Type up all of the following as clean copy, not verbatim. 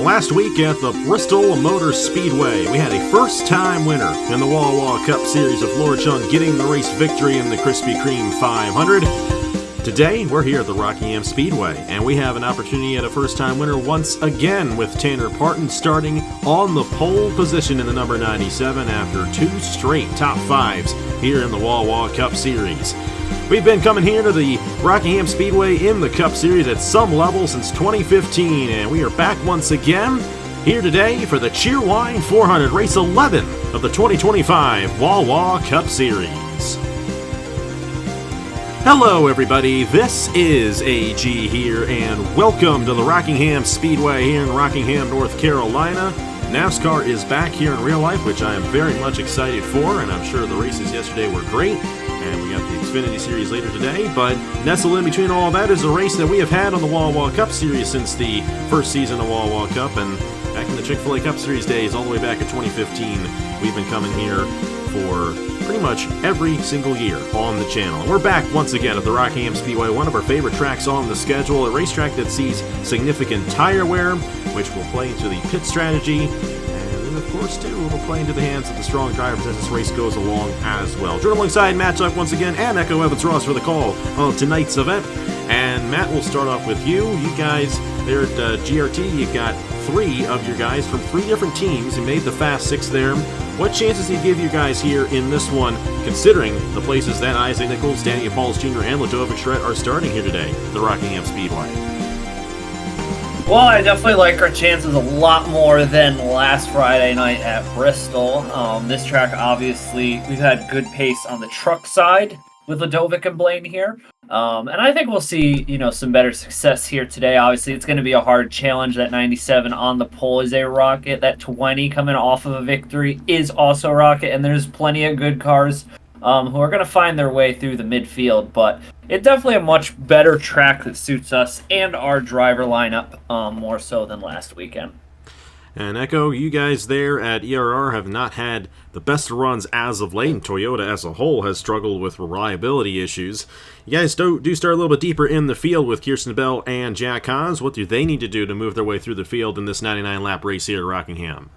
Last week at the Bristol Motor Speedway, we had a first-time winner in the Wawa Cup Series of Lord Chung getting the race victory in the Krispy Kreme 500. Today, we're here at the Rockingham Speedway, and we have an opportunity at a first-time winner once again with Tanner Parton starting on the pole position in the number 97 after two straight top fives here in the Wawa Cup Series. We've been coming here to the Rockingham Speedway in the Cup Series at some level since 2015, and we are back once again here today for the Cheerwine 400, race 11 of the 2025 Wawa Cup Series. Hello everybody, this is AG here, and welcome to the Rockingham Speedway here in Rockingham, North Carolina. NASCAR is back here in real life, which I am very much excited for, and I'm sure the races yesterday were great. And we got the Xfinity Series later today, but nestled in between all that is a race that we have had on the Wawa Cup Series since the first season of Wawa Cup, and back in the Chick-fil-A Cup Series days, all the way back in 2015, we've been coming here for pretty much every single year on the channel. And we're back once again at the Rockingham Speedway, one of our favorite tracks on the schedule, a racetrack that sees significant tire wear, which will play into the pit strategy. Of course, too, will play into the hands of the strong drivers as this race goes along as well. Joined alongside Matt Chuck once again, and Echo Evans-Ross for the call on tonight's event. And Matt, we'll start off with you. You guys there at GRT, you got three of your guys from three different teams. You made the Fast Six there. What chances do you give you guys here in this one, considering the places that Isaac Nichols, Daniel Pauls Jr., and Ludovic Schredt are starting here today at the Rockingham Speedway? Well, I definitely like our chances a lot more than last Friday night at Bristol. This track, obviously, we've had good pace on the truck side with Ludovic and Blaine here. And I think we'll see, some better success here today. Obviously, it's going to be a hard challenge. That 97 on the pole is a rocket. That 20 coming off of a victory is also a rocket. And there's plenty of good cars who are going to find their way through the midfield. But it's definitely a much better track that suits us and our driver lineup more so than last weekend. And Echo, you guys there at ERR have not had the best runs as of late, and Toyota as a whole has struggled with reliability issues. You guys do start a little bit deeper in the field with Kirsten Bell and Jack Haas. What do they need to do to move their way through the field in this 99-lap race here at Rockingham?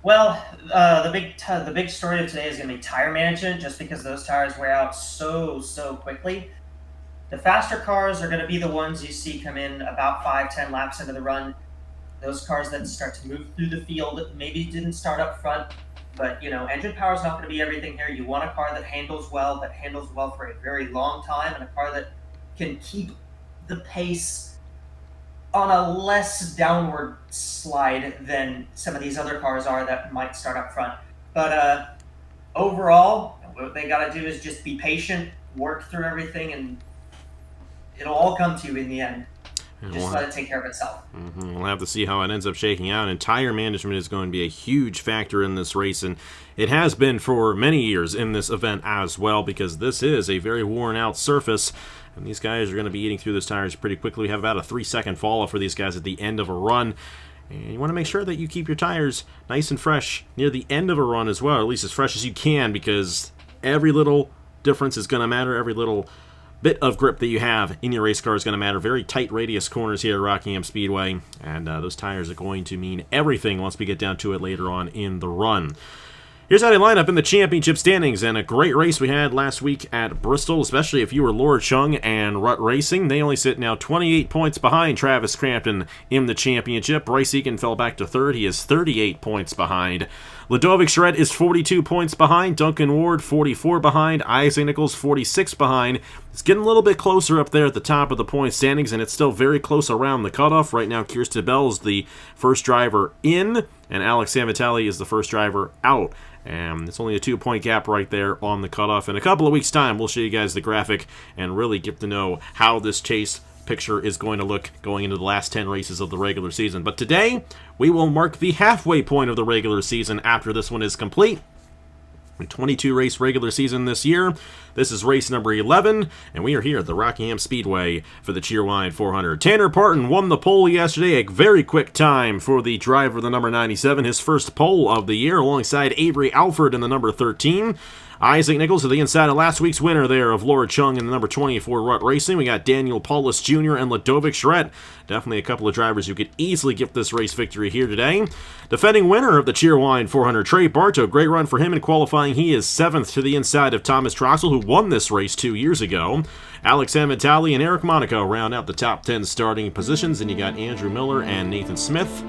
Well, the big story of today is going to be tire management, just because those tires wear out so quickly. The faster cars are going to be the ones you see come in about 5-10 laps into the run. Those cars that start to move through the field maybe didn't start up front, but engine power is not going to be everything here. You want a car that handles well for a very long time, and a car that can keep the pace on a less downward slide than some of these other cars are that might start up front. But overall, what they got to do is just be patient, work through everything, and it'll all come to you in the end. Just let it take care of itself. We'll have to see how it ends up shaking out, and tire management is going to be a huge factor in this race, and it has been for many years in this event as well, because this is a very worn-out surface, and these guys are going to be eating through those tires pretty quickly. We have about a 3-second fall-off for these guys at the end of a run, and you want to make sure that you keep your tires nice and fresh near the end of a run as well, or at least as fresh as you can, because every little difference is going to matter, every little bit of grip that you have in your race car is going to matter. Very tight radius corners here at Rockingham Speedway, and those tires are going to mean everything once we get down to it later on in the run. Here's how they line up in the championship standings, and a great race we had last week at Bristol, especially if you were Lord Chung and Rutt Racing. They only sit now 28 points behind Travis Crampton in the championship. Bryce Egan fell back to third. He is 38 points behind. Ludovic Schredt is 42 points behind. Duncan Ward, 44 behind. Isaac Nichols, 46 behind. It's getting a little bit closer up there at the top of the point standings, and it's still very close around the cutoff. Right now, Kirsten Bell is the first driver in, and Alex Samatali is the first driver out. And it's only a 2-point gap right there on the cutoff. In a couple of weeks' time, we'll show you guys the graphic and really get to know how this chase picture is going to look going into the last 10 races of the regular season. But today, we will mark the halfway point of the regular season after this one is complete. A 22-race regular season this year. This is race number 11, and we are here at the Rockingham Speedway for the Cheerwine 400. Tanner Parton won the pole yesterday, a very quick time for the driver of the number 97, his first pole of the year, alongside Avery Alford in the number 13. Isaac Nichols to the inside of last week's winner there of Laura Chung in the number 24 Rut Racing. We got Daniel Paulus Jr. and Ladovic Schret. Definitely a couple of drivers who could easily get this race victory here today. Defending winner of the Cheerwine 400, Trey Bartow. Great run for him in qualifying. He is 7th to the inside of Thomas Troxel, who won this race 2 years ago. Alex Amitali and Eric Monaco round out the top 10 starting positions. And you got Andrew Miller and Nathan Smith.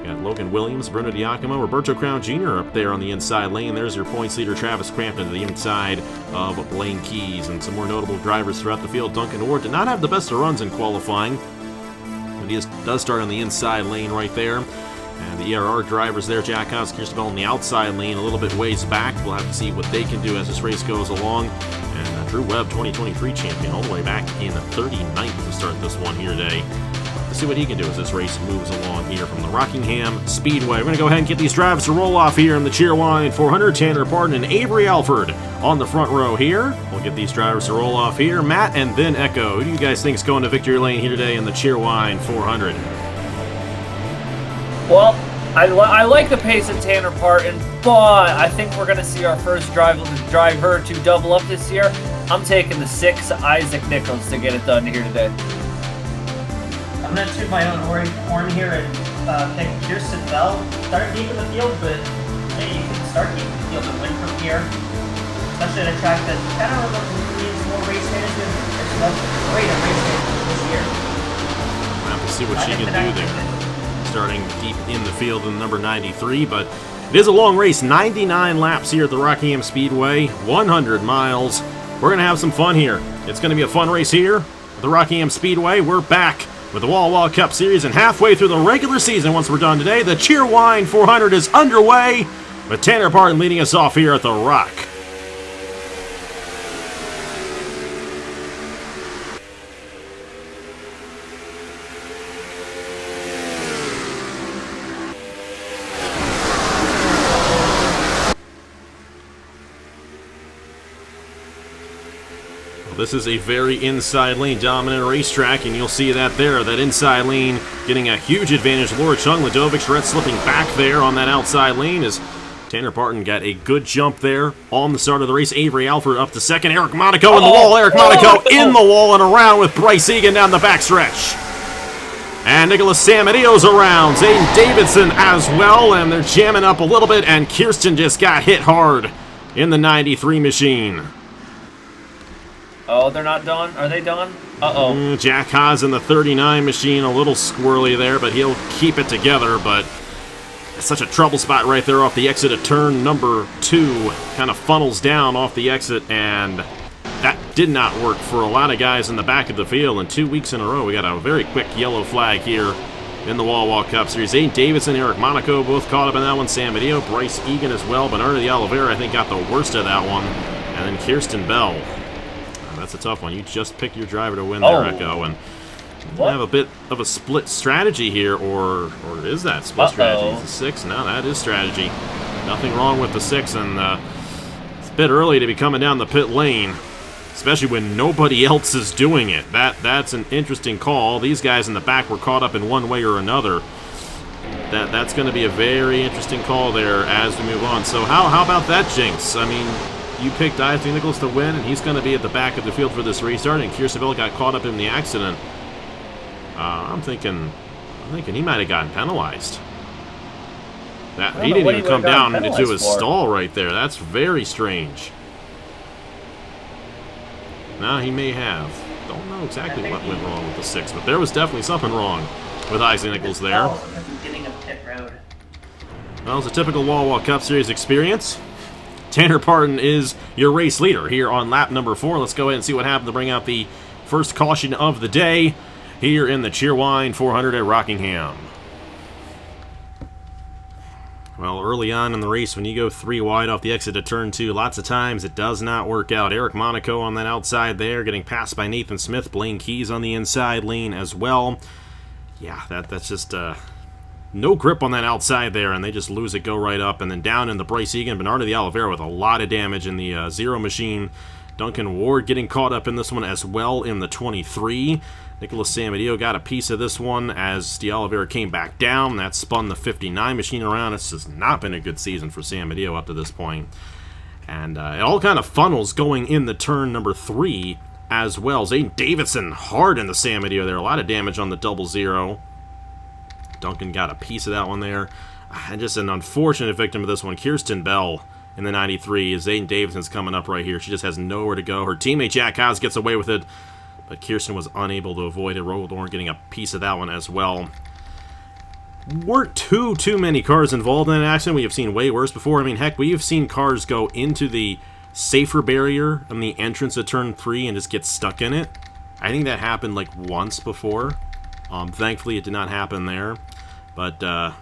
Got Logan Williams, Bruno Diacomo, Roberto Crown Jr. up there on the inside lane. There's your points leader, Travis Crampton, to the inside of Blaine Keys. And some more notable drivers throughout the field. Duncan Ward did not have the best of runs in qualifying, but he does start on the inside lane right there. And the ERR drivers there, Jack Haas, Kirsten Bell on the outside lane, a little bit ways back. We'll have to see what they can do as this race goes along. And Drew Webb, 2023 champion, all the way back in 39th to start this one here today. Let's see what he can do as this race moves along here from the Rockingham Speedway. We're going to go ahead and get these drivers to roll off here in the Cheerwine 400. Tanner Pardon and Avery Alford on the front row here. We'll get these drivers to roll off here. Matt and then Echo. Who do you guys think is going to victory lane here today in the Cheerwine 400? Well, I like the pace of Tanner Parton, but I think we're going to see our first driver to double up this year. I'm taking the 6, Isaac Nichols, to get it done here today. I'm going to toot my own horn here and pick Kirsten Bell. Start deep in the field, but hey, you can start deep in the field and win from here. Especially at a track that kind of needs more race management. It's less great at race management this year. We'll have to see what she can do there. Starting deep in the field in number 93, but it is a long race. 99 laps here at the Rockingham Speedway, 100 miles. We're going to have some fun here. It's going to be a fun race here at the Rockingham Speedway. We're back with the Wawa Cup Series and halfway through the regular season once we're done today. The Cheerwine 400 is underway with Tanner Parton leading us off here at the Rock. This is a very inside lane dominant racetrack, and you'll see that there. That inside lane getting a huge advantage. Laura Chung, Ladovic Schret slipping back there on that outside lane as Tanner Parton got a good jump there on the start of the race. Avery Alford up to second. Eric Monaco in the wall. Eric Monaco in the wall and around with Bryce Egan down the backstretch. And Nicholas Samadio's around. Zayden Davidson as well, and they're jamming up a little bit, and Kirsten just got hit hard in the 93 machine. Oh, they're not done? Are they done? Uh-oh. Jack Haas in the 39 machine, a little squirrely there, but he'll keep it together. But it's such a trouble spot right there off the exit of turn number 2. Kind of funnels down off the exit, and that did not work for a lot of guys in the back of the field. And 2 weeks in a row, we got a very quick yellow flag here in the Wawa Cup Series. Zayden Davidson, Eric Monaco both caught up in that one. Sam Badillo, Bryce Egan as well. Bernardo de Oliveira, I think, got the worst of that one. And then Kirsten Bell. That's a tough one. You just pick your driver to win there, Echo, and we'll have a bit of a split strategy here, or is that split strategy? The 6? No, that is strategy. Nothing wrong with the 6, and it's a bit early to be coming down the pit lane, especially when nobody else is doing it. That's an interesting call. These guys in the back were caught up in one way or another. That's going to be a very interesting call there as we move on. So how about that, Jinx? I mean, you picked Isaac Nichols to win, and he's going to be at the back of the field for this restart, and Kirsten Bell got caught up in the accident. I'm thinking he might have gotten penalized. He didn't even come down into his stall right there. That's very strange. No, he may have. Don't know exactly what went wrong with the 6, but there was definitely something wrong with Isaac Nichols there. Well, it was a typical Wawa Cup Series experience. Tanner Parton is your race leader here on lap number 4. Let's go ahead and see what happened to bring out the first caution of the day here in the Cheerwine 400 at Rockingham. Well, early on in the race, when you go 3 wide off the exit of turn 2, lots of times it does not work out. Eric Monaco on that outside there, getting passed by Nathan Smith. Blaine Keys on the inside lane as well. Yeah, that's just no grip on that outside there, and they just lose it, go right up. And then down in the Bryce Egan, Bernardo de Oliveira with a lot of damage in the 0 machine. Duncan Ward getting caught up in this one as well in the 23. Nicholas Samadillo got a piece of this one as de Oliveira came back down. That spun the 59 machine around. This has not been a good season for Samadillo up to this point. And it all kind of funnels going in the turn number 3 as well. Zane Davidson hard in the San Mateo there. A lot of damage on the 0-0. Duncan got a piece of that one there. And just an unfortunate victim of this one, Kirsten Bell in the 93. Zane Davidson's coming up right here. She just has nowhere to go. Her teammate Jack Haas gets away with it, but Kirsten was unable to avoid it. Roldorn getting a piece of that one as well. Weren't too many cars involved in an accident. We have seen way worse before. I mean, heck, we have seen cars go into the safer barrier on the entrance of turn 3 and just get stuck in it. I think that happened like once before. Thankfully, it did not happen there. But, gonna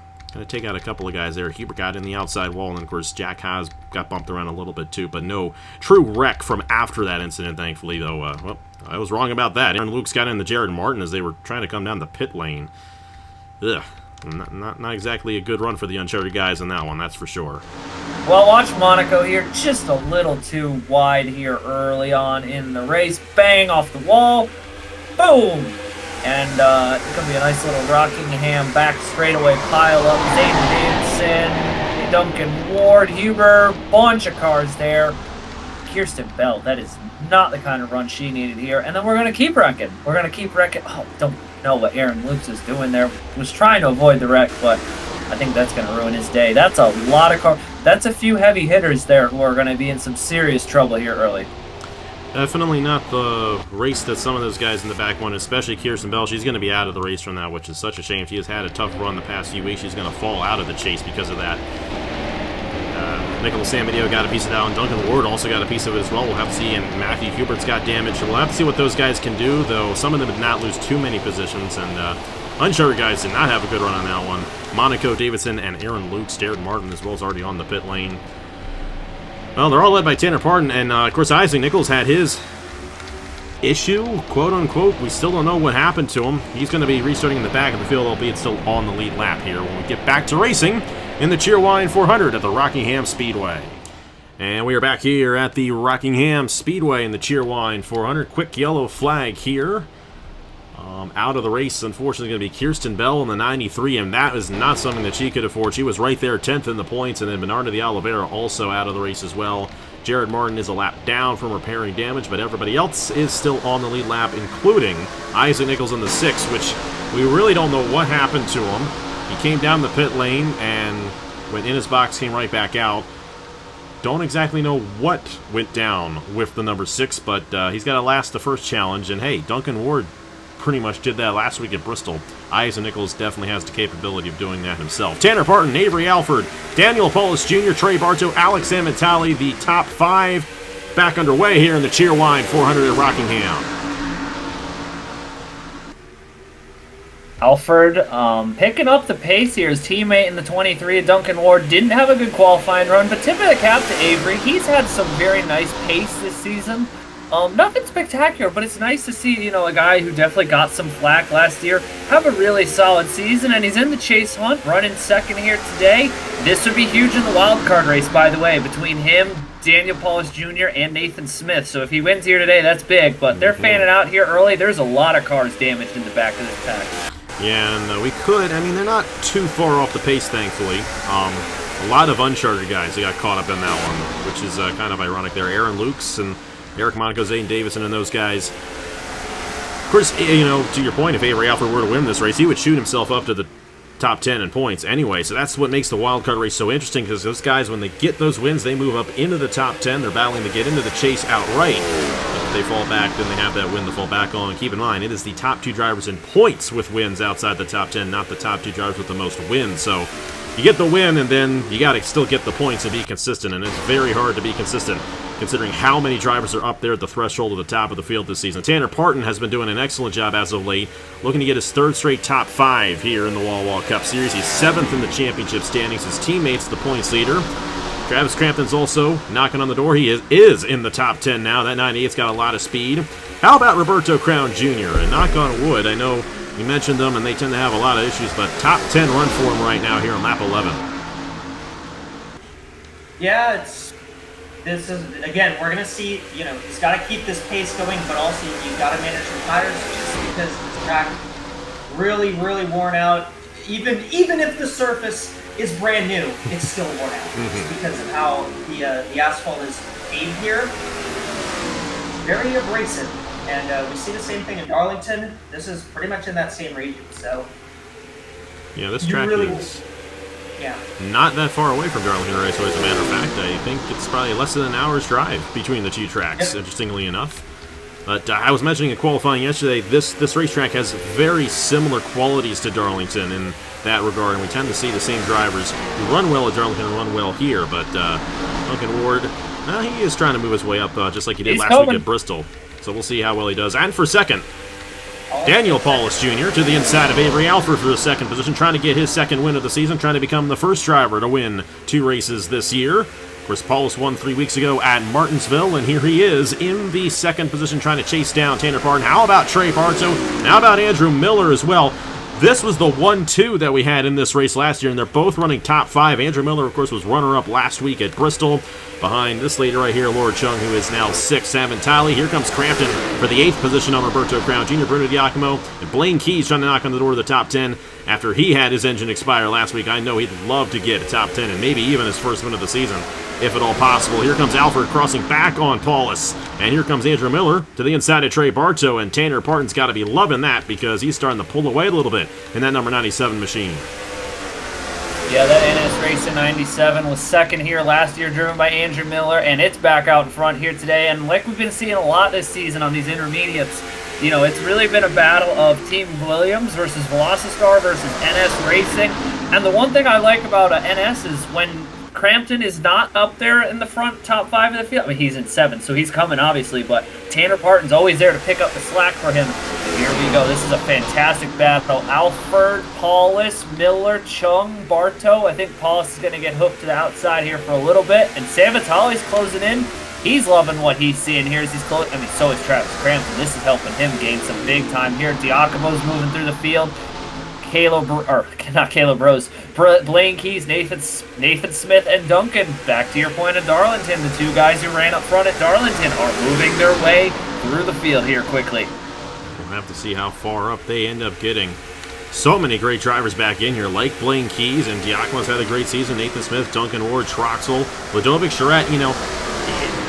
take out a couple of guys there. Hubert got in the outside wall, and of course, Jack Haas got bumped around a little bit too. But no true wreck from after that incident, thankfully, though. Well, I was wrong about that. Aaron Lukes got in the Jared Martin as they were trying to come down the pit lane. Ugh. Not exactly a good run for the Uncharted guys in that one, that's for sure. Well, watch Monaco here, just a little too wide here early on in the race. Bang off the wall. Boom! And it's going to be a nice little Rockingham back straightaway pile up. Zane Davidson, Duncan Ward, Huber, bunch of cars there. Kirsten Bell, that is not the kind of run she needed here. And then we're going to keep wrecking. We're going to keep wrecking. Oh, don't know what Aaron Lukes is doing there. Was trying to avoid the wreck, but I think that's going to ruin his day. That's a lot of cars. That's a few heavy hitters there who are going to be in some serious trouble here early. Definitely not the race that some of those guys in the back won, especially Kirsten Bell. She's going to be out of the race from that, which is such a shame. She has had a tough run the past few weeks. She's going to fall out of the chase because of that. Nicholas San Mateo got a piece of that, and Duncan Ward also got a piece of it as well. We'll have to see, and Matthew Hubert's got damage. We'll have to see what those guys can do, though some of them did not lose too many positions, and Uncharted guys did not have a good run on that one. Monaco, Davidson, and Aaron Lukes, Jared Martin as well is already on the pit lane. Well, they're all led by Tanner Parton, and of course Isaac Nichols had his issue, quote-unquote. We still don't know what happened to him. He's going to be restarting in the back of the field, albeit still on the lead lap here when we get back to racing in the Cheerwine 400 at the Rockingham Speedway. And we are back here at the Rockingham Speedway in the Cheerwine 400. Quick yellow flag here. Out of the race, unfortunately, going to be Kirsten Bell in the 93, and that is not something that she could afford. She was right there, 10th in the points, and then Bernardo de Oliveira also out of the race as well. Jared Martin is a lap down from repairing damage, but everybody else is still on the lead lap, including Isaac Nichols in the 6th, which we really don't know what happened to him. He came down the pit lane and went in his box, came right back out. Don't exactly know what went down with the number 6, but he's got to last the first challenge, and hey, Duncan Ward pretty much did that last week at Bristol. Isaac Nichols definitely has the capability of doing that himself. Tanner Parton, Avery Alford, Daniel Paulus Jr., Trey Bartow, Alex Amitali, the top 5 back underway here in the Cheerwine 400 at Rockingham. Alford picking up the pace here. His teammate in the 23, Duncan Ward, didn't have a good qualifying run, but tip of the cap to Avery. He's had some very nice pace this season. Nothing spectacular, but it's nice to see, you know, a guy who definitely got some flack last year have a really solid season, and he's in the chase hunt, running second here today. This would be huge in the wild card race, by the way, between him, Daniel Paulus Jr., and Nathan Smith. So if he wins here today, that's big, but they're fanning out here early. There's a lot of cars damaged in the back of this pack. Yeah, and we could, I mean, they're not too far off the pace, thankfully. A lot of Uncharted guys that got caught up in that one, which is kind of ironic there. Aaron Lukes and Eric Monaco, Zane Davidson, and those guys. Of course, you know, to your point, if Avery Alford were to win this race, he would shoot himself up to the top 10 in points anyway. So that's what makes the wildcard race so interesting, because those guys, when they get those wins, they move up into the top 10. They're battling to get into the chase outright. If they fall back, then they have that win to fall back on. Keep in mind, it is the top 2 drivers in points with wins outside the top 10, not the top 2 drivers with the most wins. So you get the win, and then you got to still get the points and be consistent, and it's very hard to be consistent considering how many drivers are up there at the threshold of the top of the field this season. Tanner Parton has been doing an excellent job as of late, looking to get his 3rd straight top 5 here in the Wawa Cup Series. He's 7th in the championship standings. His teammate's the points leader. Travis Crampton's also knocking on the door. He is in the top 10 now. That 98's got a lot of speed. How about Roberto Crown Jr.? And knock on wood, I know you mentioned them, and they tend to have a lot of issues, but top 10 run for him right now here on lap 11. Yeah, this is, again, we're going to see, you know, he's got to keep this pace going, but also you've got to manage the tires just because the track really, really worn out. Even if the surface is brand new, it's still worn out. Just because of how the asphalt is paved here. Very abrasive. And we see the same thing in Darlington. This is pretty much in that same region, so... Yeah, this track is not that far away from Darlington Raceway, as a matter of fact. I think it's probably less than an hour's drive between the two tracks, interestingly enough. But I was mentioning in qualifying yesterday, this racetrack has very similar qualities to Darlington in that regard, and we tend to see the same drivers who run well at Darlington and run well here. But Duncan Ward, he is trying to move his way up, just like he did last week at Bristol. So we'll see how well he does. And for second, Daniel Paulus Jr. to the inside of Avery Alford for the second position, trying to get his second win of the season, trying to become the first driver to win 2 races this year. Of course, Paulus won 3 weeks ago at Martinsville, and here he is in the second position trying to chase down Tanner Parton. How about Trey Bartow? How about Andrew Miller as well? This was the 1-2 that we had in this race last year, and they're both running top 5. Andrew Miller, of course, was runner-up last week at Bristol, behind this lady right here, Laura Chung, who is now 6th. Sam Talley. Here comes Crampton for the 8th position on Roberto Crown Jr. Bruno Giacomo and Blaine Keys trying to knock on the door of the top 10 after he had his engine expire last week. I know he'd love to get a top 10 and maybe even his first win of the season, if at all possible. Here comes Alford crossing back on Paulus. And here comes Andrew Miller to the inside of Trey Bartow, and Tanner Parton's got to be loving that because he's starting to pull away a little bit in that number 97 machine. Yeah, that NS race in 97 was second here last year, driven by Andrew Miller, and it's back out in front here today. And like we've been seeing a lot this season on these intermediates, you know, it's really been a battle of Team Williams versus Velocitar versus NS Racing. And the one thing I like about NS is when Crampton is not up there in the front top 5 of the field. I mean, he's in 7th, so he's coming, obviously, but Tanner Parton's always there to pick up the slack for him. Here we go. This is a fantastic battle. Alford, Paulus, Miller, Chung, Bartow. I think Paulus is going to get hooked to the outside here for a little bit, and Sam Vitale's closing in. He's loving what he's seeing here as he's close. I mean, so is Travis Crampton. This is helping him gain some big time here. Diacomo's moving through the field. Blaine Keys, Nathan Smith, and Duncan. Back to your point of Darlington. The 2 guys who ran up front at Darlington are moving their way through the field here quickly. We'll have to see how far up they end up getting. So many great drivers back in here, like Blaine Keys, and Diacomo's had a great season. Nathan Smith, Duncan Ward, Troxel, Ludovic Charette. You know,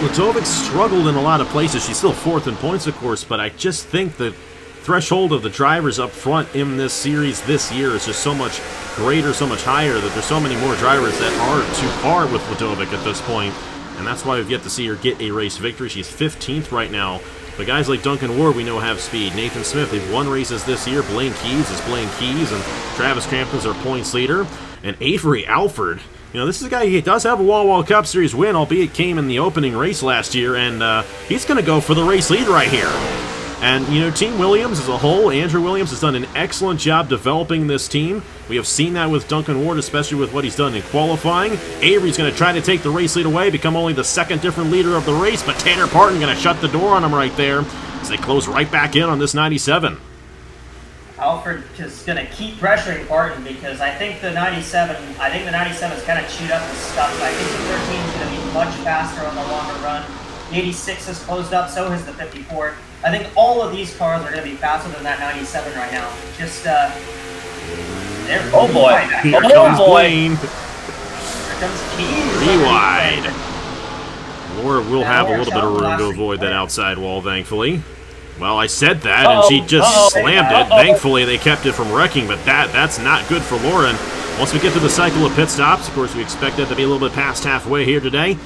Ludovic struggled in a lot of places. She's still 4th in points, of course, but I just think that threshold of the drivers up front in this series this year is just so much greater, so much higher, that there's so many more drivers that are to par with Ludovic at this point, and that's why we've yet to see her get a race victory. She's 15th right now, but guys like Duncan Ward we know have speed. Nathan Smith, they've won races this year. Blaine Keys is Blaine Keys, and Travis Crampton's our points leader. And Avery Alford, you know, this is a guy, he does have a Wawa Cup Series win, albeit came in the opening race last year, and he's going to go for the race lead right here. And, you know, Team Williams as a whole, Andrew Williams has done an excellent job developing this team. We have seen that with Duncan Ward, especially with what he's done in qualifying. Avery's going to try to take the race lead away, become only the 2nd different leader of the race, but Tanner Parton going to shut the door on him right there as they close right back in on this 97. Alford is going to keep pressuring Parton because I think the 97 is kind of chewed up and stuff. I think the 13 is going to be much faster on the longer run. The 86 is closed up, so has the 54. I think all of these cars are going to be faster than that 97 right now. Just, oh boy. Here comes Blaine. Here comes Keys. 3 wide. Laura will have a little bit of room to avoid that outside wall, thankfully. Well, I said that, and she just slammed it. Thankfully, they kept it from wrecking, but that's not good for Lauren. Once we get to the cycle of pit stops, of course, we expect that to be a little bit past halfway here today.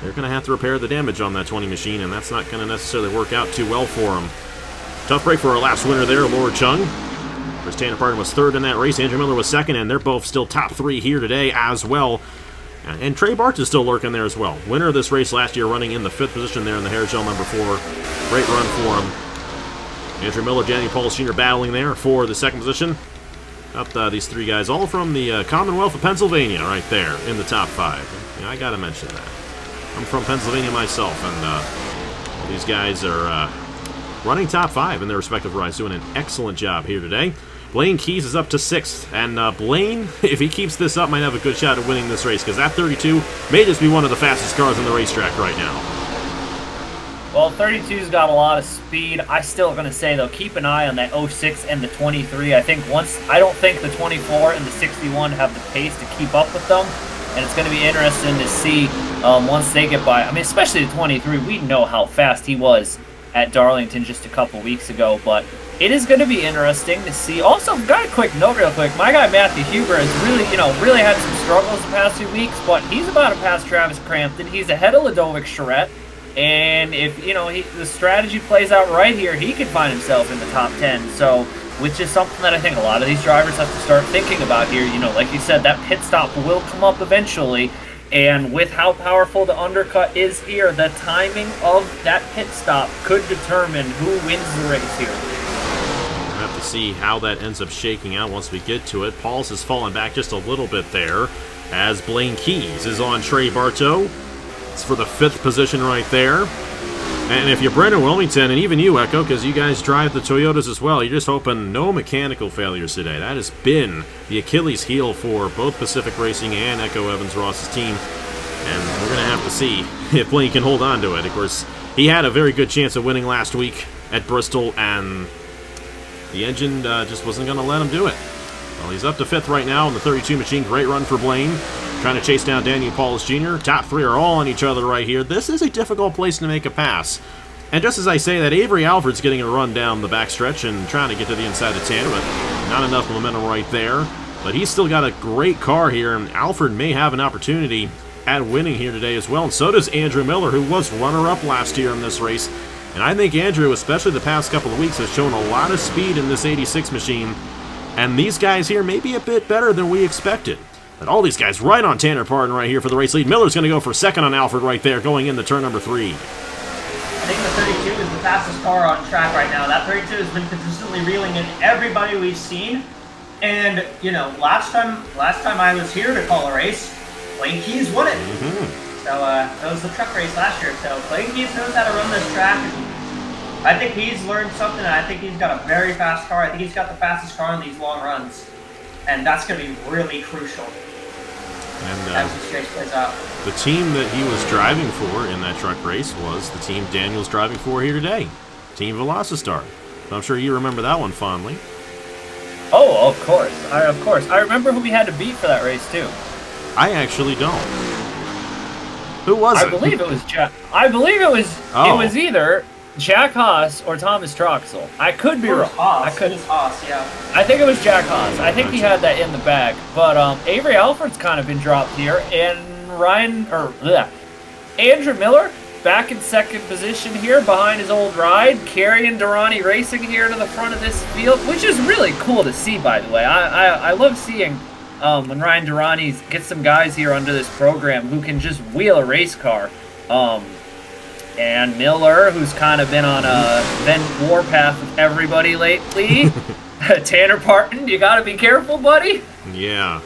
They're going to have to repair the damage on that 20 machine, and that's not going to necessarily work out too well for them. Tough break for our last winner there, Laura Chung. Of course, Tanner Parton was 3rd in that race. Andrew Miller was 2nd, and they're both still top 3 here today as well. And Trey Bart is still lurking there as well. Winner of this race last year, running in the 5th position there in the hair gel number 4. Great run for him. Andrew Miller, Daniel Paulus Jr. battling there for the 2nd position. Up these 3 guys, all from the Commonwealth of Pennsylvania right there in the top 5. Yeah, I got to mention that. I'm from Pennsylvania myself, and these guys are running top 5 in their respective rides, doing an excellent job here today. Blaine Keys is up to 6th, and Blaine, if he keeps this up, might have a good shot at winning this race, because that 32 may just be one of the fastest cars on the racetrack right now. Well, 32's got a lot of speed. I still going to say, though, keep an eye on that 06 and the 23. I don't think the 24 and the 61 have the pace to keep up with them. And it's going to be interesting to see once they get by. I mean, especially the 23. We know how fast he was at Darlington just a couple weeks ago. But it is going to be interesting to see. Also, got a quick note real quick. My guy, Matthew Huber, has really had some struggles the past few weeks. But he's about to pass Travis Crampton. He's ahead of Ludovic Charette. And if, the strategy plays out right here, he could find himself in the top 10. So, which is something that I think a lot of these drivers have to start thinking about here. Like you said, that pit stop will come up eventually. And with how powerful the undercut is here, the timing of that pit stop could determine who wins the race here. We'll have to see how that ends up shaking out once we get to it. Pauls has fallen back just a little bit there as Blaine Keys is on Trey Bartow. It's for the 5th position right there. And if you're Brendan Wilmington, and even you, Echo, because you guys drive the Toyotas as well, you're just hoping no mechanical failures today. That has been the Achilles heel for both Pacific Racing and Echo Evans-Ross's team. And we're going to have to see if Blaine can hold on to it. Of course, he had a very good chance of winning last week at Bristol, and the engine just wasn't going to let him do it. Well, he's up to 5th right now in the 32 machine. Great run for Blaine. Trying to chase down Daniel Pauls Jr. Top 3 are all on each other right here. This is a difficult place to make a pass. And just as I say that, Avery Alfred's getting a run down the backstretch and trying to get to the inside of Tanner, but not enough momentum right there. But he's still got a great car here, and Alfred may have an opportunity at winning here today as well. And so does Andrew Miller, who was runner-up last year in this race. And I think Andrew, especially the past couple of weeks, has shown a lot of speed in this 86 machine. And these guys here may be a bit better than we expected. But all these guys right on Tanner Parton right here for the race lead. Miller's going to go for 2nd on Alfred right there, going into turn number 3. I think the 32 is the fastest car on track right now. That 32 has been consistently reeling in everybody we've seen. And, last time I was here to call a race, Blaine Keys won it. So that was the truck race last year. So Blaine Keys knows how to run this track. I think he's learned something, and I think he's got a very fast car. I think he's got the fastest car in these long runs. And that's going to be really crucial. And as this race plays out. The team that he was driving for in that truck race was the team Daniel's driving for here today, Team Velocistar. I'm sure you remember that one fondly. Oh, of course. I remember who we had to beat for that race too. I actually don't. Who was it? I believe it was Jack. I believe it was. Oh. It was either Jack Haas or Thomas Troxel. I could be wrong. It was Haas, yeah. I think it was Jack Haas. I think he had that in the bag. But Avery Alfred's kind of been dropped here, and Andrew Miller back in 2nd position here behind his old ride, carrying Durrani Racing here to the front of this field, which is really cool to see, by the way. I love seeing when Ryan Durrani gets some guys here under this program who can just wheel a race car. And Miller, who's kind of been on a warpath with everybody lately. Tanner Parton, you gotta be careful, buddy. Yeah.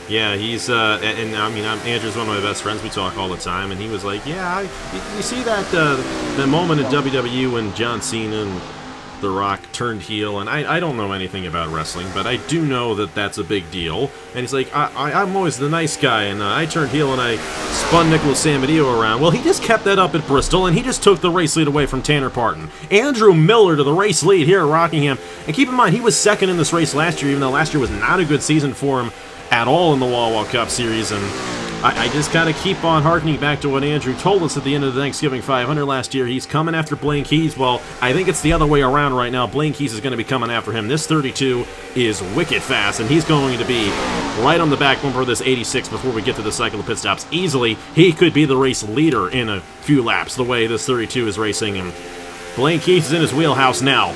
Yeah, he's, Andrew's one of my best friends. We talk all the time, and he was like, yeah, you see that moment in WWE when John Cena and The Rock turned heel, and I don't know anything about wrestling, but I do know that that's a big deal. And he's like, I'm always the nice guy, and I turned heel and I spun Nicholas Samudillo around. Well, he just kept that up at Bristol, and he just took the race lead away from Tanner Parton. Andrew Miller to the race lead here at Rockingham. And keep in mind, he was 2nd in this race last year, even though last year was not a good season for him at all in the Wawa Cup Series. And I just gotta keep on harkening back to what Andrew told us at the end of the Thanksgiving 500 last year. He's coming after Blaine Keys. Well, I think it's the other way around right now. Blaine Keys is going to be coming after him. This 32 is wicked fast, and he's going to be right on the back bumper of this 86 before we get to the cycle of pit stops. Easily, he could be the race leader in a few laps, the way this 32 is racing. And Blaine Keys is in his wheelhouse now.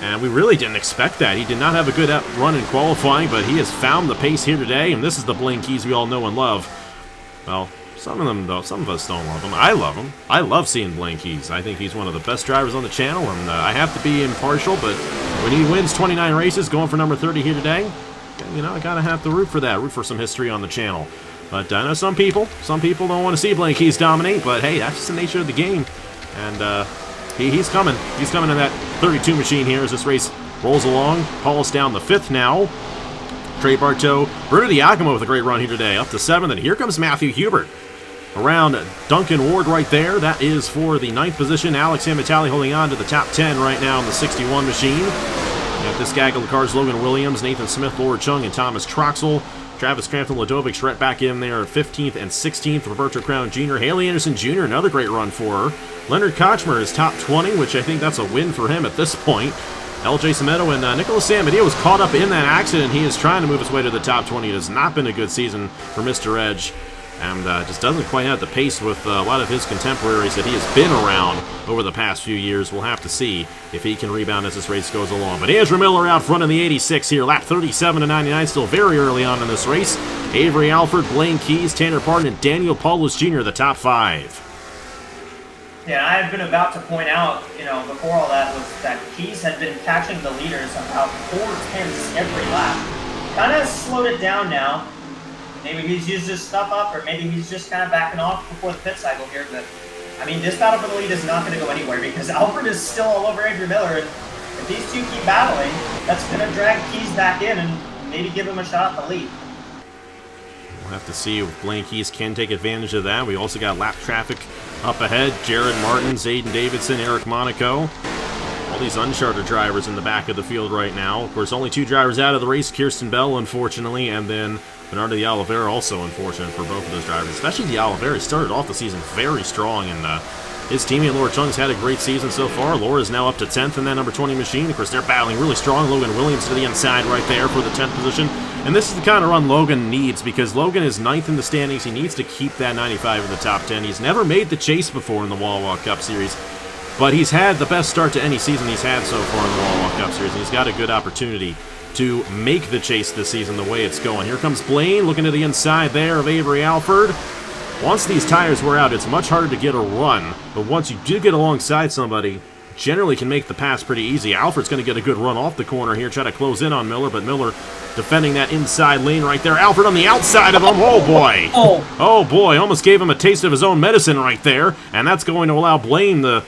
And we really didn't expect that. He did not have a good run in qualifying, but he has found the pace here today, and this is the Blaine Keys we all know and love. Well, some of them, though, some of us don't love him. I love him. I love seeing Blaine Keys. I think he's one of the best drivers on the channel, and I have to be impartial, but when he wins 29 races, going for number 30 here today, I gotta have to root for that, root for some history on the channel. But I know some people don't want to see Blaine Keys dominate, but hey, that's just the nature of the game. And he's coming. He's coming in that 32 machine here as this race rolls along. Paul's down the 5th now. Trey Bartow, Bruno Diacomo with a great run here today, up to 7th, and here comes Matthew Hubert. around Duncan Ward right there. That is for the 9th position. Alex Amitali holding on to the top 10 right now in the 61 machine. Got this gaggle of cars: Logan Williams, Nathan Smith, Laura Chung, and Thomas Troxel. Travis Crampton, Ladovic right back in there at 15th and 16th. Roberto Crown Jr., Haley Anderson Jr., another great run for her. Leonard Kochmer is top 20, which I think that's a win for him at this point. LJ Semedo and Nicholas Samedeo was caught up in that accident. He is trying to move his way to the top 20. It has not been a good season for Mr. Edge, and just doesn't quite have the pace with a lot of his contemporaries that he has been around over the past few years. We'll have to see if he can rebound as this race goes along. But Andrew Miller out front in the 86 here, lap 37 to 99, still very early on in this race. Avery Alford, Blaine Keys, Tanner Parton, and Daniel Paulus Jr., the top 5. Yeah, I had been about to point out, before all that, was that Keys had been catching the leaders about 4/10 every lap. Kind of slowed it down now. Maybe he's used his stuff up, or maybe he's just kind of backing off before the pit cycle here. But, I mean, this battle for the lead is not going to go anywhere because Alfred is still all over Andrew Miller. And if these two keep battling, that's going to drag Keys back in and maybe give him a shot at the lead. We'll have to see if Blaine Keys can take advantage of that. We also got lap traffic up ahead. Jared Martin, Zayden Davidson, Eric Monaco. All these uncharted drivers in the back of the field right now. Of course, only 2 drivers out of the race. Kirsten Bell, unfortunately, and then Bernardo de Oliveira, also unfortunate for both of those drivers. Especially de Oliveira started off the season very strong, and his teammate Laura Chung's had a great season so far. Laura is now up to 10th in that number 20 machine. Of course, they're battling really strong. Logan Williams to the inside right there for the 10th position. And this is the kind of run Logan needs, because Logan is 9th in the standings. He needs to keep that 95 in the top 10. He's never made the chase before in the Wawa Cup Series, but he's had the best start to any season he's had so far in the Wawa Cup Series, and he's got a good opportunity to make the chase this season the way it's going. Here comes Blaine, looking to the inside there of Avery Alford. Once these tires wear out, it's much harder to get a run, but once you do get alongside somebody, generally can make the pass pretty easy. Alfred's going to get a good run off the corner here, try to close in on Miller, but Miller defending that inside lane right there. Alfred on the outside of him. Oh, boy. Oh, boy. Almost gave him a taste of his own medicine right there, and that's going to allow Blaine to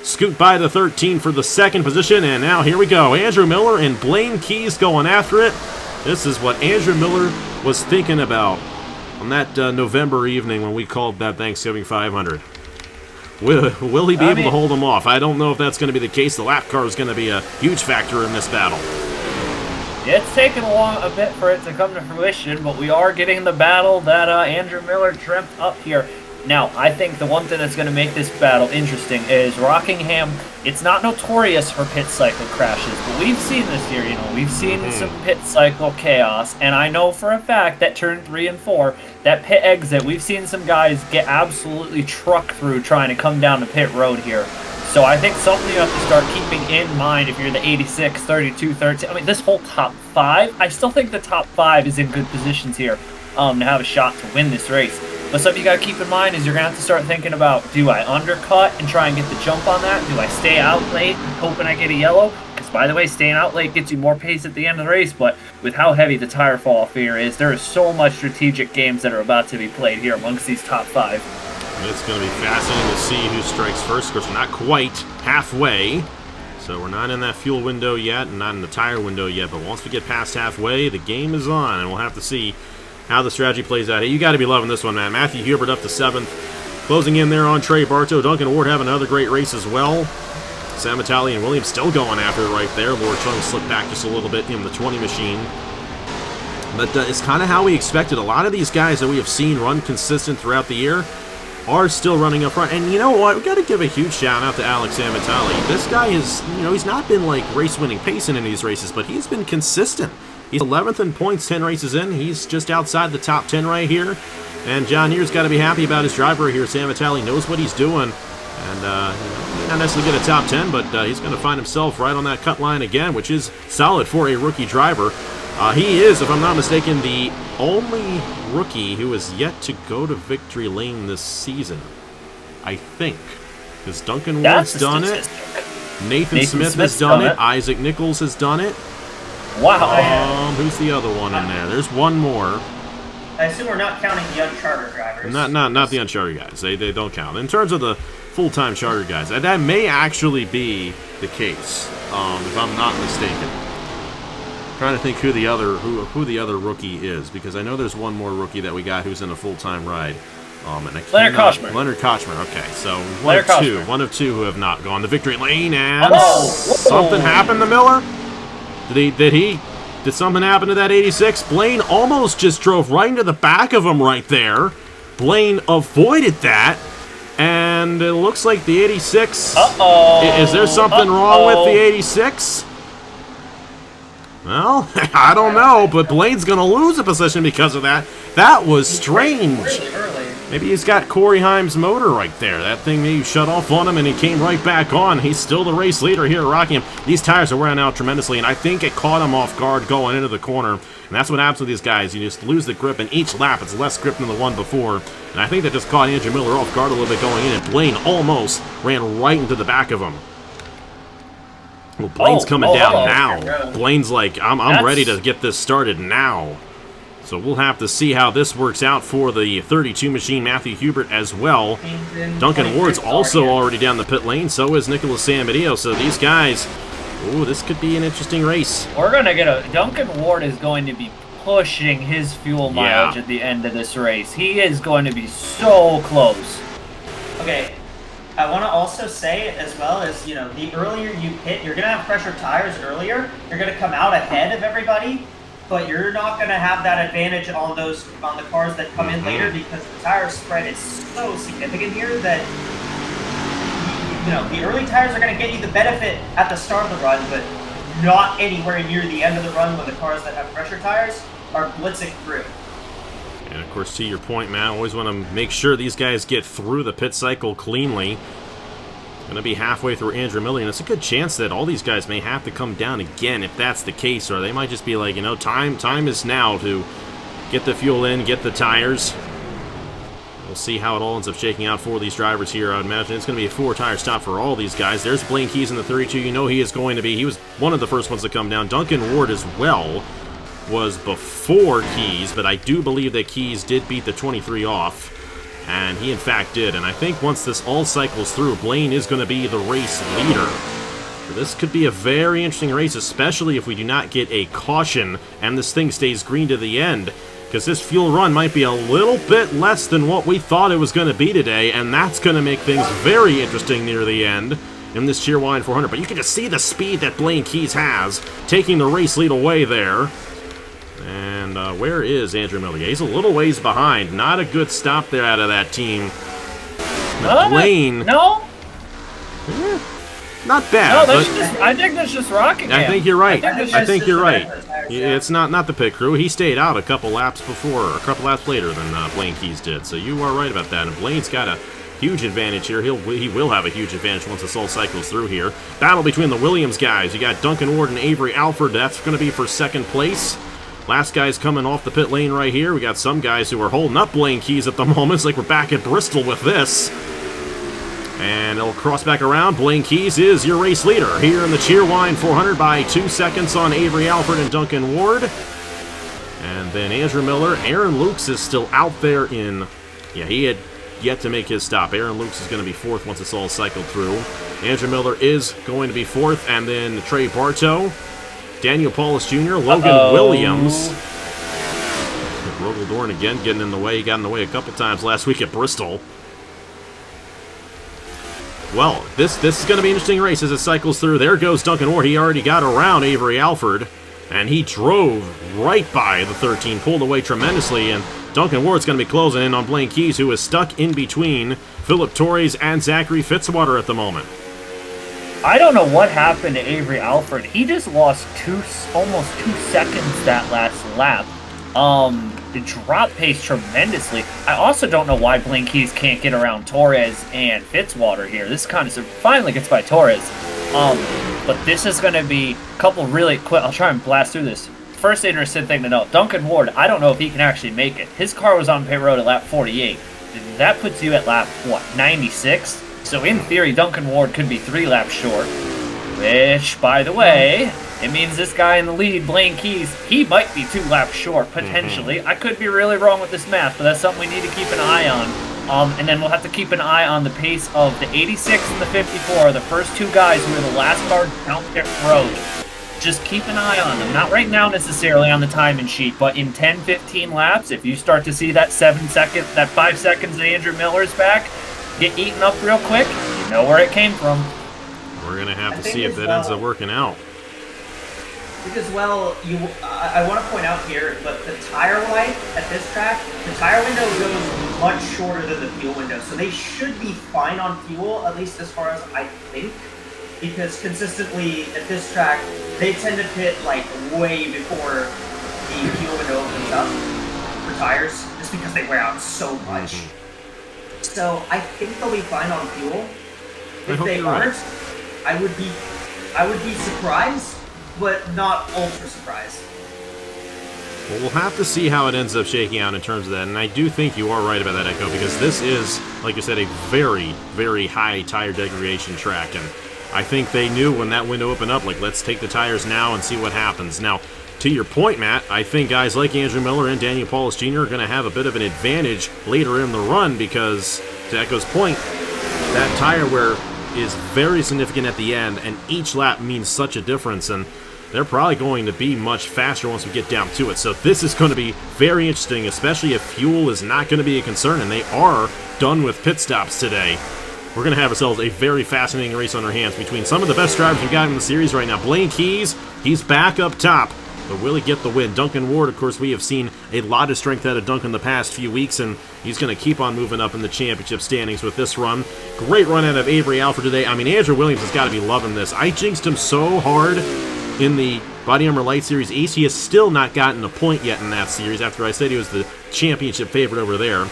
scoot by the 13 for the 2nd position, and now here we go. Andrew Miller and Blaine Keys going after it. This is what Andrew Miller was thinking about on that November evening when we called that Thanksgiving 500. Will he be able to hold him off? I don't know if that's going to be the case. The lap car is going to be a huge factor in this battle. It's taken a bit for it to come to fruition, but we are getting the battle that Andrew Miller dreamt up here. Now, I think the one thing that's going to make this battle interesting is Rockingham. It's not notorious for pit cycle crashes, but we've seen this year, we've seen some pit cycle chaos, and I know for a fact that turn 3 and 4, that pit exit, we've seen some guys get absolutely trucked through trying to come down the pit road here. So I think something you have to start keeping in mind if you're the 86, 32, 13. I mean, this whole top 5, I still think the top 5 is in good positions here to have a shot to win this race. But something you got to keep in mind is you're going to have to start thinking about, do I undercut and try and get the jump on that? Do I stay out late hoping I get a yellow? Because, by the way, staying out late gets you more pace at the end of the race, but with how heavy the tire fall off here is, there is so much strategic games that are about to be played here amongst these top 5. It's going to be fascinating to see who strikes first. Of course, we're not quite halfway, so we're not in that fuel window yet and not in the tire window yet, but once we get past halfway, the game is on, and we'll have to see how the strategy plays out. Hey, you got to be loving this one, man. Matthew Hubert up to 7th. Closing in there on Trey Bartow. Duncan Ward having another great race as well. Sam Vitale and Williams still going after it right there. Laura Chung slipped back just a little bit in the 20 machine. But it's kind of how we expected. A lot of these guys that we have seen run consistent throughout the year are still running up front. And you know what? We've got to give a huge shout out to Alex Amitali. This guy is, he's not been like race-winning pace in any of these races, but he's been consistent. He's 11th in points, 10 races in. He's just outside the top 10 right here. And John Deere's got to be happy about his driver here. Sam Vitale knows what he's doing. And, he may not necessarily get a top 10, but he's going to find himself right on that cut line again, which is solid for a rookie driver. He is, if I'm not mistaken, the only rookie who has yet to go to victory lane this season. I think. Because Duncan Ward's done it. Nathan Smith has done it. Isaac Nichols has done it. Wow. Who's the other one in there? There's one more. I assume we're not counting the uncharted drivers. Not the uncharted guys. They don't count. In terms of the full-time charter guys, that may actually be the case, if I'm not mistaken. I'm trying to think who the other rookie is, because I know there's one more rookie that we got who's in a full-time ride. Leonard Kochmer. Leonard Kochmer. Okay, so one of two who have not gone to victory lane, and something happened to Miller. Did something happen to that 86? Blaine almost just drove right into the back of him right there. Blaine avoided that, and it looks like the 86. Is there something wrong with the 86? Well, I don't know, but Blaine's going to lose a position because of that. That was strange. Really early. Maybe he's got Corey Himes' motor right there. That thing maybe shut off on him and he came right back on. He's still the race leader here at Rockingham. These tires are wearing out tremendously, and I think it caught him off guard going into the corner. And that's what happens with these guys. You just lose the grip, and each lap it's less grip than the one before. And I think that just caught Andrew Miller off guard a little bit going in, and Blaine almost ran right into the back of him. Well, Blaine's coming down now. Blaine's like, I'm ready to get this started now. So we'll have to see how this works out for the 32 machine, Matthew Hubert, as well. Duncan Ward's also already down the pit lane. So is Nicholas Samedeo. So these guys, ooh, this could be an interesting race. We're going to get a... Duncan Ward is going to be pushing his fuel mileage at the end of this race. He is going to be so close. Okay, I want to also say as well as, you know, the earlier you pit, you're going to have fresher tires earlier. You're going to come out ahead of everybody. But you're not going to have that advantage on the cars that come in later, because the tire spread is so significant here that you know the early tires are going to get you the benefit at the start of the run, but not anywhere near the end of the run when the cars that have fresher tires are blitzing through. And of course, to your point, Matt, always want to make sure these guys get through the pit cycle cleanly. Going to be halfway through Andrew Miller, and it's a good chance that all these guys may have to come down again if that's the case, or they might just be like, you know, time is now to get the fuel in, get the tires. We'll see how it all ends up shaking out for these drivers here. I would imagine it's going to be a 4-tire stop for all these guys. There's Blaine Keys in the 32. You know he is going to be. He was one of the first ones to come down. Duncan Ward as well was before Keys, but I do believe that Keys did beat the 23 off. And he, in fact, did. And I think once this all cycles through, Blaine is going to be the race leader. So this could be a very interesting race, especially if we do not get a caution and this thing stays green to the end. Because this fuel run might be a little bit less than what we thought it was going to be today, and that's going to make things very interesting near the end in this Cheerwine 400. But you can just see the speed that Blaine Keys has, taking the race lead away there. And where is Andrew Miller? He's a little ways behind. Not a good stop there out of that team. Blaine. No? Not bad. No, I think that's just Rockingham. I think you're right. I think you're right. It's not the pit crew. He stayed out a couple laps before, a couple laps later than Blaine Keys did. So you are right about that. And Blaine's got a huge advantage here. He will have a huge advantage once this all cycles through here. Battle between the Williams guys. You got Duncan Ward and Avery Alford. That's going to be for second place. Last guy's coming off the pit lane right here. We got some guys who are holding up Blaine Keys at the moment. It's like we're back at Bristol with this. And it'll cross back around. Blaine Keys is your race leader here in the Cheerwine 400 by 2 seconds on Avery Alford and Duncan Ward. And then Andrew Miller. Aaron Lukes is still out there in... Yeah, he had yet to make his stop. Aaron Lukes is going to be fourth once it's all cycled through. Andrew Miller is going to be fourth. And then Trey Bartow. Daniel Paulus Jr., Logan Williams. Rogel Dorn again getting in the way. He got in the way a couple times last week at Bristol. Well, this is going to be an interesting race as it cycles through. There goes Duncan Ward. He already got around Avery Alford, and he drove right by the 13, pulled away tremendously, and Duncan Ward's going to be closing in on Blaine Keys, who is stuck in between Philip Torres and Zachary Fitzwater at the moment. I don't know what happened to Avery Alford. He just lost almost 2 seconds that last lap. It dropped pace tremendously. I also don't know why Blaine Keys can't get around Torres and Fitzwater here. This kind of finally gets by Torres. But this is going to be a couple really quick. I'll try and blast through this. First interesting thing to note, Duncan Ward, I don't know if he can actually make it. His car was on pit road at lap 48. That puts you at lap, 96? So in theory, Duncan Ward could be 3 laps short, which, by the way, it means this guy in the lead, Blaine Keys, he might be 2 laps short, potentially. I could be really wrong with this math, but that's something we need to keep an eye on. And then we'll have to keep an eye on the pace of the 86 and the 54, the first 2 guys who are the last car down pit road. just keep an eye on them. Not right now necessarily on the timing sheet, but in 10, 15 laps, if you start to see that 5 seconds that Andrew Miller's back get eaten up real quick, you know where it came from. We're going to have to see if that ends up working out. Because, well, I want to point out here, but the tire life at this track, the tire window goes much shorter than the fuel window. So they should be fine on fuel, at least as far as I think. Because consistently at this track, they tend to pit like way before the fuel window opens up for tires, just because they wear out so much. So I think they'll be fine on fuel. If they aren't, I would be surprised, but not ultra surprised. Well, we'll have to see how it ends up shaking out in terms of that, and I do think you are right about that, Echo, because this is, like you said, a very, very high tire degradation track, and I think they knew when that window opened up, like, let's take the tires now and see what happens. Now, to your point, Matt, I think guys like Andrew Miller and Daniel Paulus Jr. are going to have a bit of an advantage later in the run because, to Echo's point, that tire wear is very significant at the end, and each lap means such a difference, and they're probably going to be much faster once we get down to it. So this is going to be very interesting, especially if fuel is not going to be a concern, and they are done with pit stops today. We're going to have ourselves a very fascinating race on our hands between some of the best drivers we've got in the series right now. Blaine Keys, he's back up top, but will he get the win? Duncan Ward, of course, we have seen a lot of strength out of Duncan the past few weeks, and he's going to keep on moving up in the championship standings with this run. Great run out of Avery Alford today. I mean, Andrew Williams has got to be loving this. I jinxed him so hard in the Body Armor Light Series East. He has still not gotten a point yet in that series after I said he was the championship favorite over there.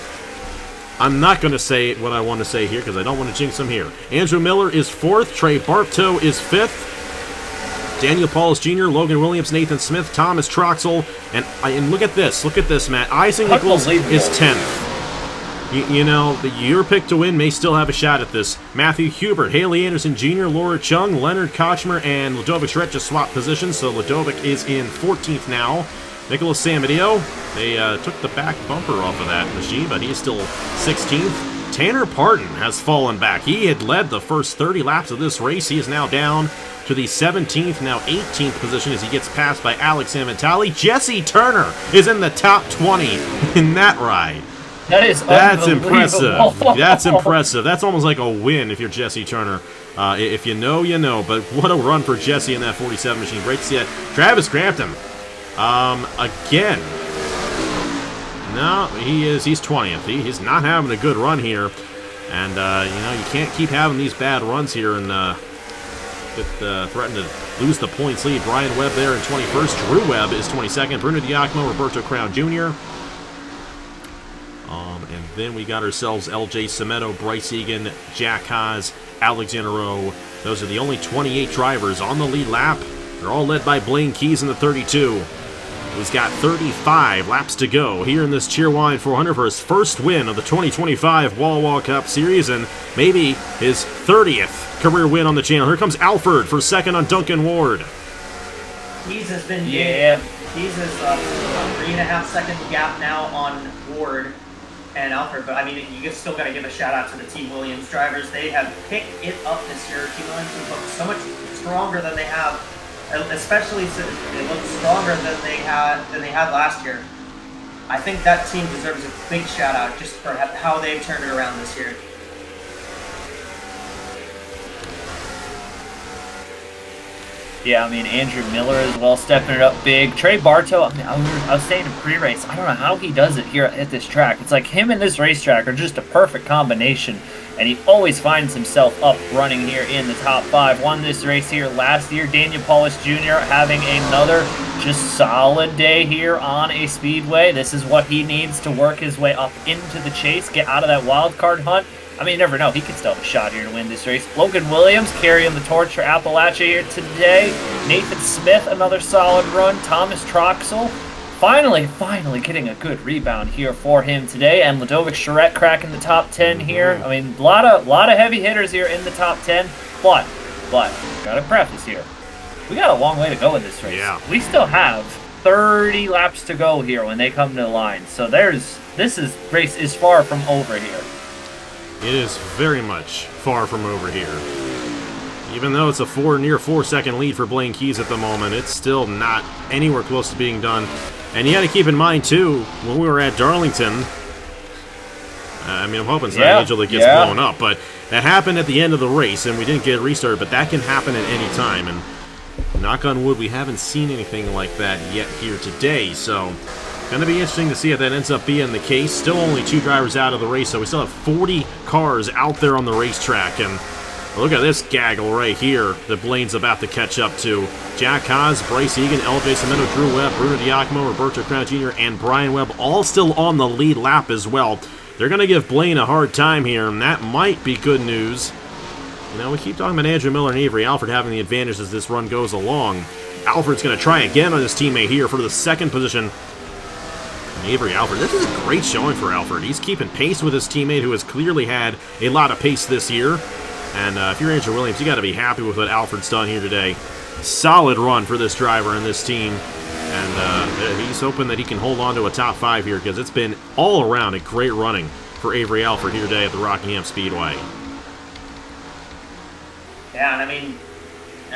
I'm not going to say what I want to say here because I don't want to jinx him here. Andrew Miller is 4th. Trey Bartow is 5th. Daniel Paulus Jr., Logan Williams, Nathan Smith, Thomas Troxel, and look at this. Look at this, Matt. Ising Nichols is 10th. You know, your pick to win may still have a shot at this. Matthew Hubert, Haley Anderson Jr., Laura Chung, Leonard Kochmer, and Ludovic Schreck just swapped positions, so Ludovic is in 14th now. Nicholas Samadio, they took the back bumper off of that machine, but he's still 16th. Tanner Parton has fallen back. He had led the first 30 laps of this race. He is now down to the 17th, now 18th position as he gets passed by Alex Amitali. Jesse Turner is in the top 20 in that ride. That's impressive. That's impressive. That's almost like a win if you're Jesse Turner. If you know, you know. But what a run for Jesse in that 47 machine. Great to see that. Travis Crampton. Again. No, he's 20th. He's not having a good run here. And, you know, you can't keep having these bad runs here and threaten to lose the points lead. Brian Webb there in 21st. Drew Webb is 22nd. Bruno Diacomo, Roberto Crown Jr., and then we got ourselves LJ Cimento, Bryce Egan, Jack Haas, Alexander Rowe. Those are the only 28 drivers on the lead lap. They're all led by Blaine Keys in the 32. He's got 35 laps to go here in this Cheerwine 400 for his first win of the 2025 Wawa Cup Series and maybe his 30th career win on the channel. Here comes Alford for second on Duncan Ward. Keys has been Keys is a 3.5 second gap now on Ward and Alford, but I mean, you still got to give a shout out to the Team Williams drivers. They have picked it up this year. Team Williams has looked so much stronger than they have, especially they look stronger than they had last year. I think that team deserves a big shout out just for how they've turned it around this year. Yeah, I mean, Andrew Miller as well stepping it up big. Trey Bartow, I mean, I was saying in pre-race, I don't know how he does it here at this track. It's like him and this racetrack are just a perfect combination, and he always finds himself up running here in the top 5. Won this race here last year. Daniel Paulus Jr. having another just solid day here on a speedway. This is what he needs to work his way up into the chase, get out of that wild card hunt. I mean, you never know. He could still have a shot here to win this race. Logan Williams carrying the torch for Appalachia here today. Nathan Smith, another solid run. Thomas Troxel, finally getting a good rebound here for him today. And Ludovic Schreck cracking the top 10 here. I mean, a lot of heavy hitters here in the top 10. But, gotta preface here. We got a long way to go in this race. Yeah. We still have 30 laps to go here when they come to the line. So this race is far from over here. It is very much far from over here. Even though it's a near 4-second lead for Blaine Keys at the moment, it's still not anywhere close to being done. And you got to keep in mind, too, when we were at Darlington, I mean, I'm hoping it's not an Angel that gets blown up, but that happened at the end of the race, and we didn't get restarted, but that can happen at any time, and knock on wood, we haven't seen anything like that yet here today, so going to be interesting to see if that ends up being the case. Still only 2 drivers out of the race, so we still have 40 cars out there on the racetrack, and look at this gaggle right here that Blaine's about to catch up to. Jack Haas, Bryce Egan, LJ Cimento, Drew Webb, Bruno Diacomo, Roberto Crown Jr., and Brian Webb all still on the lead lap as well. They're going to give Blaine a hard time here, and that might be good news. You know, we keep talking about Andrew Miller and Avery Alford having the advantage as this run goes along. Alford's going to try again on his teammate here for the 2nd position. And Avery Alford, this is a great showing for Alford. He's keeping pace with his teammate who has clearly had a lot of pace this year. And if you're Andrew Williams, you got to be happy with what Alford's done here today. Solid run for this driver and this team. And he's hoping that he can hold on to a top 5 here because it's been all around a great running for Avery Alford here today at the Rockingham Speedway. Yeah, and I mean,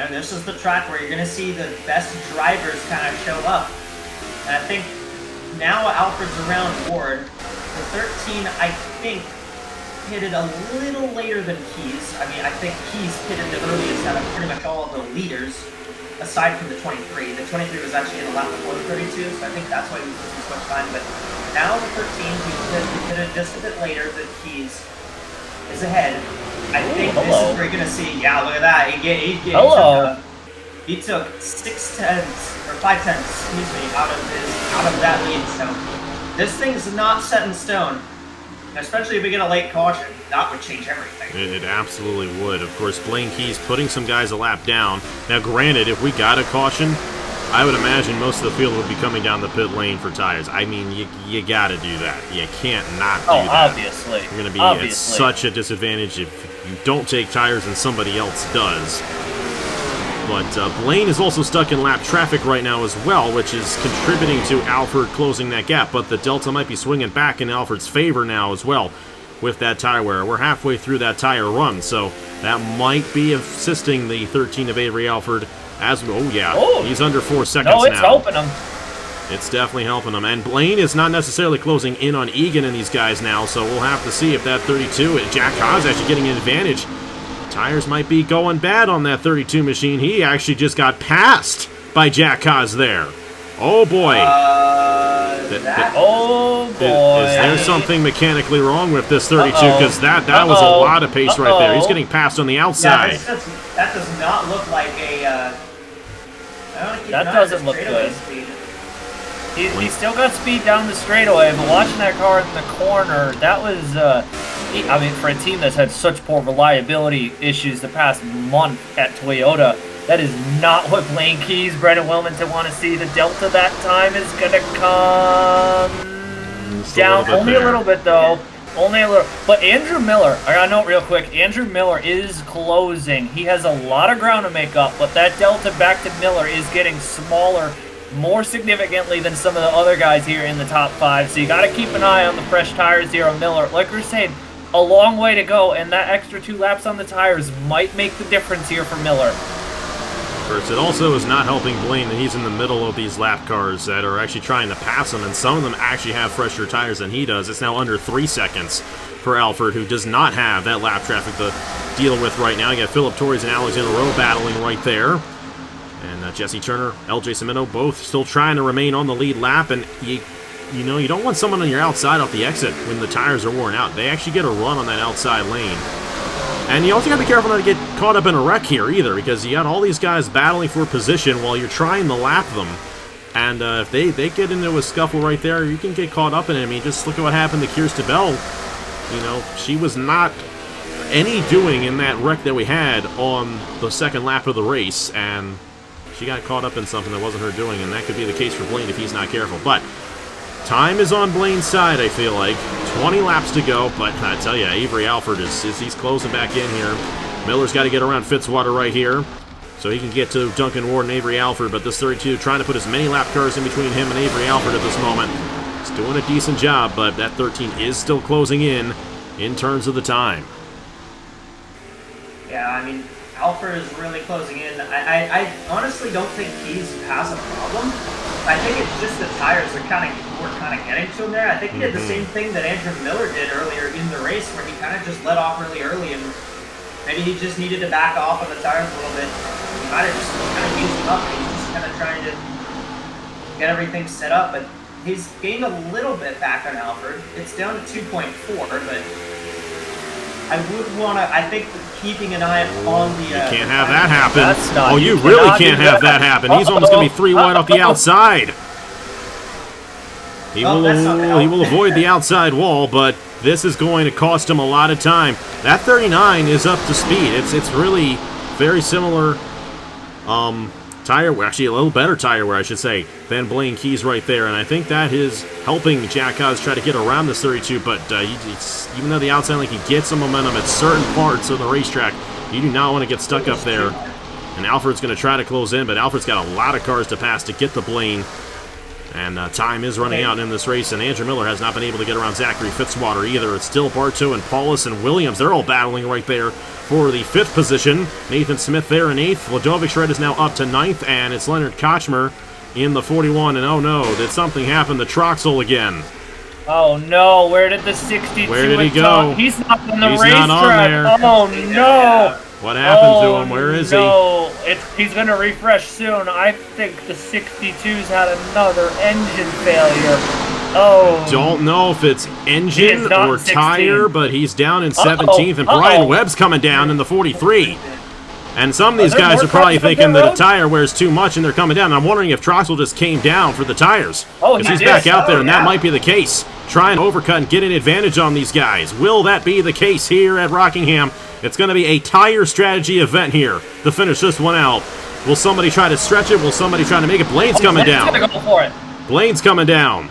this is the track where you're going to see the best drivers kind of show up. And I think now Alfred's around Ward. The 13, I think, pitted a little later than Keys. I mean, I think Keys pitted the earliest out of pretty much all of the leaders, aside from the 23. The 23 was actually in the lap before the 32, so I think that's why he was losing so much time. But now the 13, he pitted just a bit later than Keys, is ahead. I think this is where you're going to see, yeah, look at that. He took 6 tenths, or 5 tenths, excuse me, out of that lead. So this thing's not set in stone. Especially if we get a late caution, that would change everything. It absolutely would. Of course, Blaine Keys putting some guys a lap down. Now, granted, if we got a caution, I would imagine most of the field would be coming down the pit lane for tires. I mean, you got to do that. You can't not do that. Obviously. You're going to be at such a disadvantage if you don't take tires and somebody else does. But Blaine is also stuck in lap traffic right now as well, which is contributing to Alford closing that gap. But the Delta might be swinging back in Alford's favor now as well with that tire wear. We're halfway through that tire run, so that might be assisting the 13 of Avery Alford. He's under 4 seconds now. No, it's helping him. It's definitely helping him. And Blaine is not necessarily closing in on Egan and these guys now, so we'll have to see if that 32, Jack Haas actually getting an advantage. Tires might be going bad on that 32 machine. He actually just got passed by Jack Haas there. Oh, boy. Oh, boy. Is there something mechanically wrong with this 32? Because that was a lot of pace right there. He's getting passed on the outside. Yeah, that does not look like a... that doesn't look good. He still got speed down the straightaway, but watching that car in the corner, that was... I mean, for a team that's had such poor reliability issues the past month at Toyota, that is not what Blaine Keys, Brendan Wilmington want to see. The Delta that time is going to come down only a little bit, though. Only a little. But Andrew Miller, I got to note real quick, Andrew Miller is closing. He has a lot of ground to make up, but that Delta back to Miller is getting smaller more significantly than some of the other guys here in the top 5. So you got to keep an eye on the fresh tires here on Miller. Like we were saying, a long way to go, and that extra 2 laps on the tires might make the difference here for Miller. Of course, it also is not helping Blaine that he's in the middle of these lap cars that are actually trying to pass him, and some of them actually have fresher tires than he does. It's now under 3 seconds for Alford, who does not have that lap traffic to deal with right now. You got Philip Torres and Alexander Rowe battling right there. And Jesse Turner, LJ Cimento, both still trying to remain on the lead lap, and you know, you don't want someone on your outside off the exit when the tires are worn out. They actually get a run on that outside lane. And you also got to be careful not to get caught up in a wreck here either, because you got all these guys battling for position while you're trying to lap them. And if they get into a scuffle right there, you can get caught up in it. I mean, just look at what happened to Kirsten Bell. You know, she was not any doing in that wreck that we had on the second lap of the race, and she got caught up in something that wasn't her doing, and that could be the case for Blaine if he's not careful. But time is on Blaine's side, I feel like. 20 laps to go, but I tell you, Avery Alford he's closing back in here. Miller's got to get around Fitzwater right here, so he can get to Duncan Ward and Avery Alford, but this 32 trying to put as many lap cars in between him and Avery Alford at this moment. He's doing a decent job, but that 13 is still closing in terms of the time. Yeah, I mean, Alfred is really closing in. I honestly don't think Keys has a problem. I think it's just the tires were kind of getting to him there. I think he did the same thing that Andrew Miller did earlier in the race, where he kind of just let off really early, and maybe he just needed to back off on the tires a little bit. He might have just kind of used them up, and he's just kind of trying to get everything set up. But he's gained a little bit back on Alfred. It's down to 2.4, but I would want to. I think keeping an eye on the. You can't have that happen. Not, oh, you really can't have that happen. He's almost going to be 3 wide off the outside. He will avoid the outside wall, but this is going to cost him a lot of time. That 39 is up to speed. It's really very similar tire wear, actually a little better tire wear, I should say, than Blaine Keys right there, and I think that is helping Jack Haas try to get around this 32, but even though the outside lane can get some momentum at certain parts of the racetrack, you do not want to get stuck up there, and Alfred's going to try to close in, but Alfred's got a lot of cars to pass to get to Blaine, and time is running out in this race, and Andrew Miller has not been able to get around Zachary Fitzwater either. It's still Bartow and Paulus and Williams. They're all battling right there for the 5th position. Nathan Smith there in 8th. Ladovic Shred is now up to 9th, and it's Leonard Kochmer in the 41. And oh no, did something happen to Troxel again? Oh no, where did the 62 Where did he go? He's not on the He's racetrack. not on there. Oh no. What happened to him? Where is he? No, he's going to refresh soon. I think the 62's had another engine failure. Oh. Don't know if it's engine or 16. tire, but he's down in 17th, and Brian Webb's coming down in the 43. And some of these guys are probably thinking that a tire wears too much and they're coming down. I'm wondering if Troxel just came down for the tires. Because he's back out there, and that might be the case. Try and overcut and get an advantage on these guys. Will that be the case here at Rockingham? It's going to be a tire strategy event here to finish this one out. Will somebody try to stretch it? Will somebody try to make it? Blaine's coming down. Go for it. Blaine's coming down.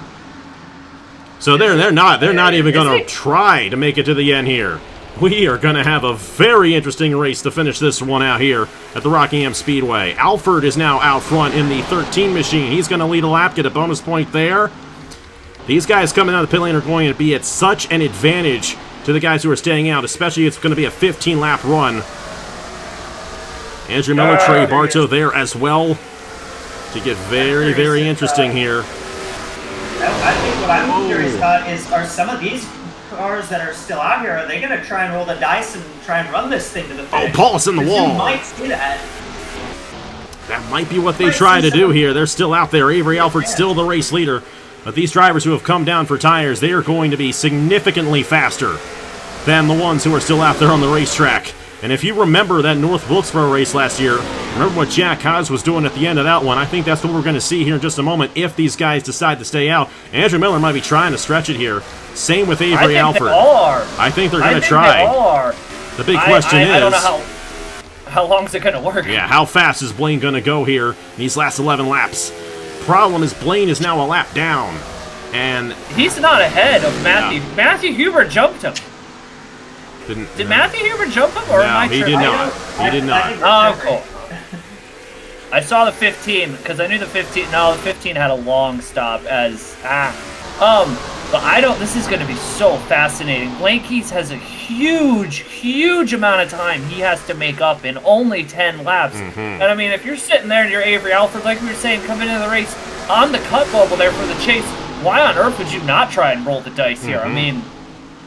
So they're not even going to try to make it to the end here. We are going to have a very interesting race to finish this one out here at the Rockingham Speedway. Alfred is now out front in the 13 machine. He's going to lead a lap, get a bonus point there. These guys coming out of the pit lane are going to be at such an advantage to the guys who are staying out, especially it's going to be a 15-lap run. Andrew Miller, Trey Bartow there as well to get very, very interesting here. I think what I'm curious about is, are some of these cars that are still out here, are they going to try and roll the dice and try and run this thing to the finish? Oh, Paul's in the wall. You might see that. That might be what they try to do here. They're still out there. Avery Alford's still the race leader. But these drivers who have come down for tires, they are going to be significantly faster than the ones who are still out there on the racetrack. And if you remember that North Wilkesboro race last year, remember what Jack Haas was doing at the end of that one. I think that's what we're going to see here in just a moment if these guys decide to stay out. Andrew Miller might be trying to stretch it here. Same with Avery Alford. I think they're going to try. The big question is, I don't know how long is it going to work? Yeah, how fast is Blaine going to go here in these last 11 laps? Problem is Blaine is now a lap down, and he's not ahead of Matthew. Yeah. Matthew Huber jumped him. Did Matthew Huber jump him, or am I he did not. He did not. Oh, cool. I saw the 15 because I knew the 15. No, the 15 had a long stop as But I don't. This is going to be so fascinating. Blaine Keys has a huge amount of time he has to make up in only 10 laps. And I mean, if you're sitting there and you're Avery Alford, like we were saying, coming into the race on the cut bubble there for the chase, why on earth would you not try and roll the dice here? I mean,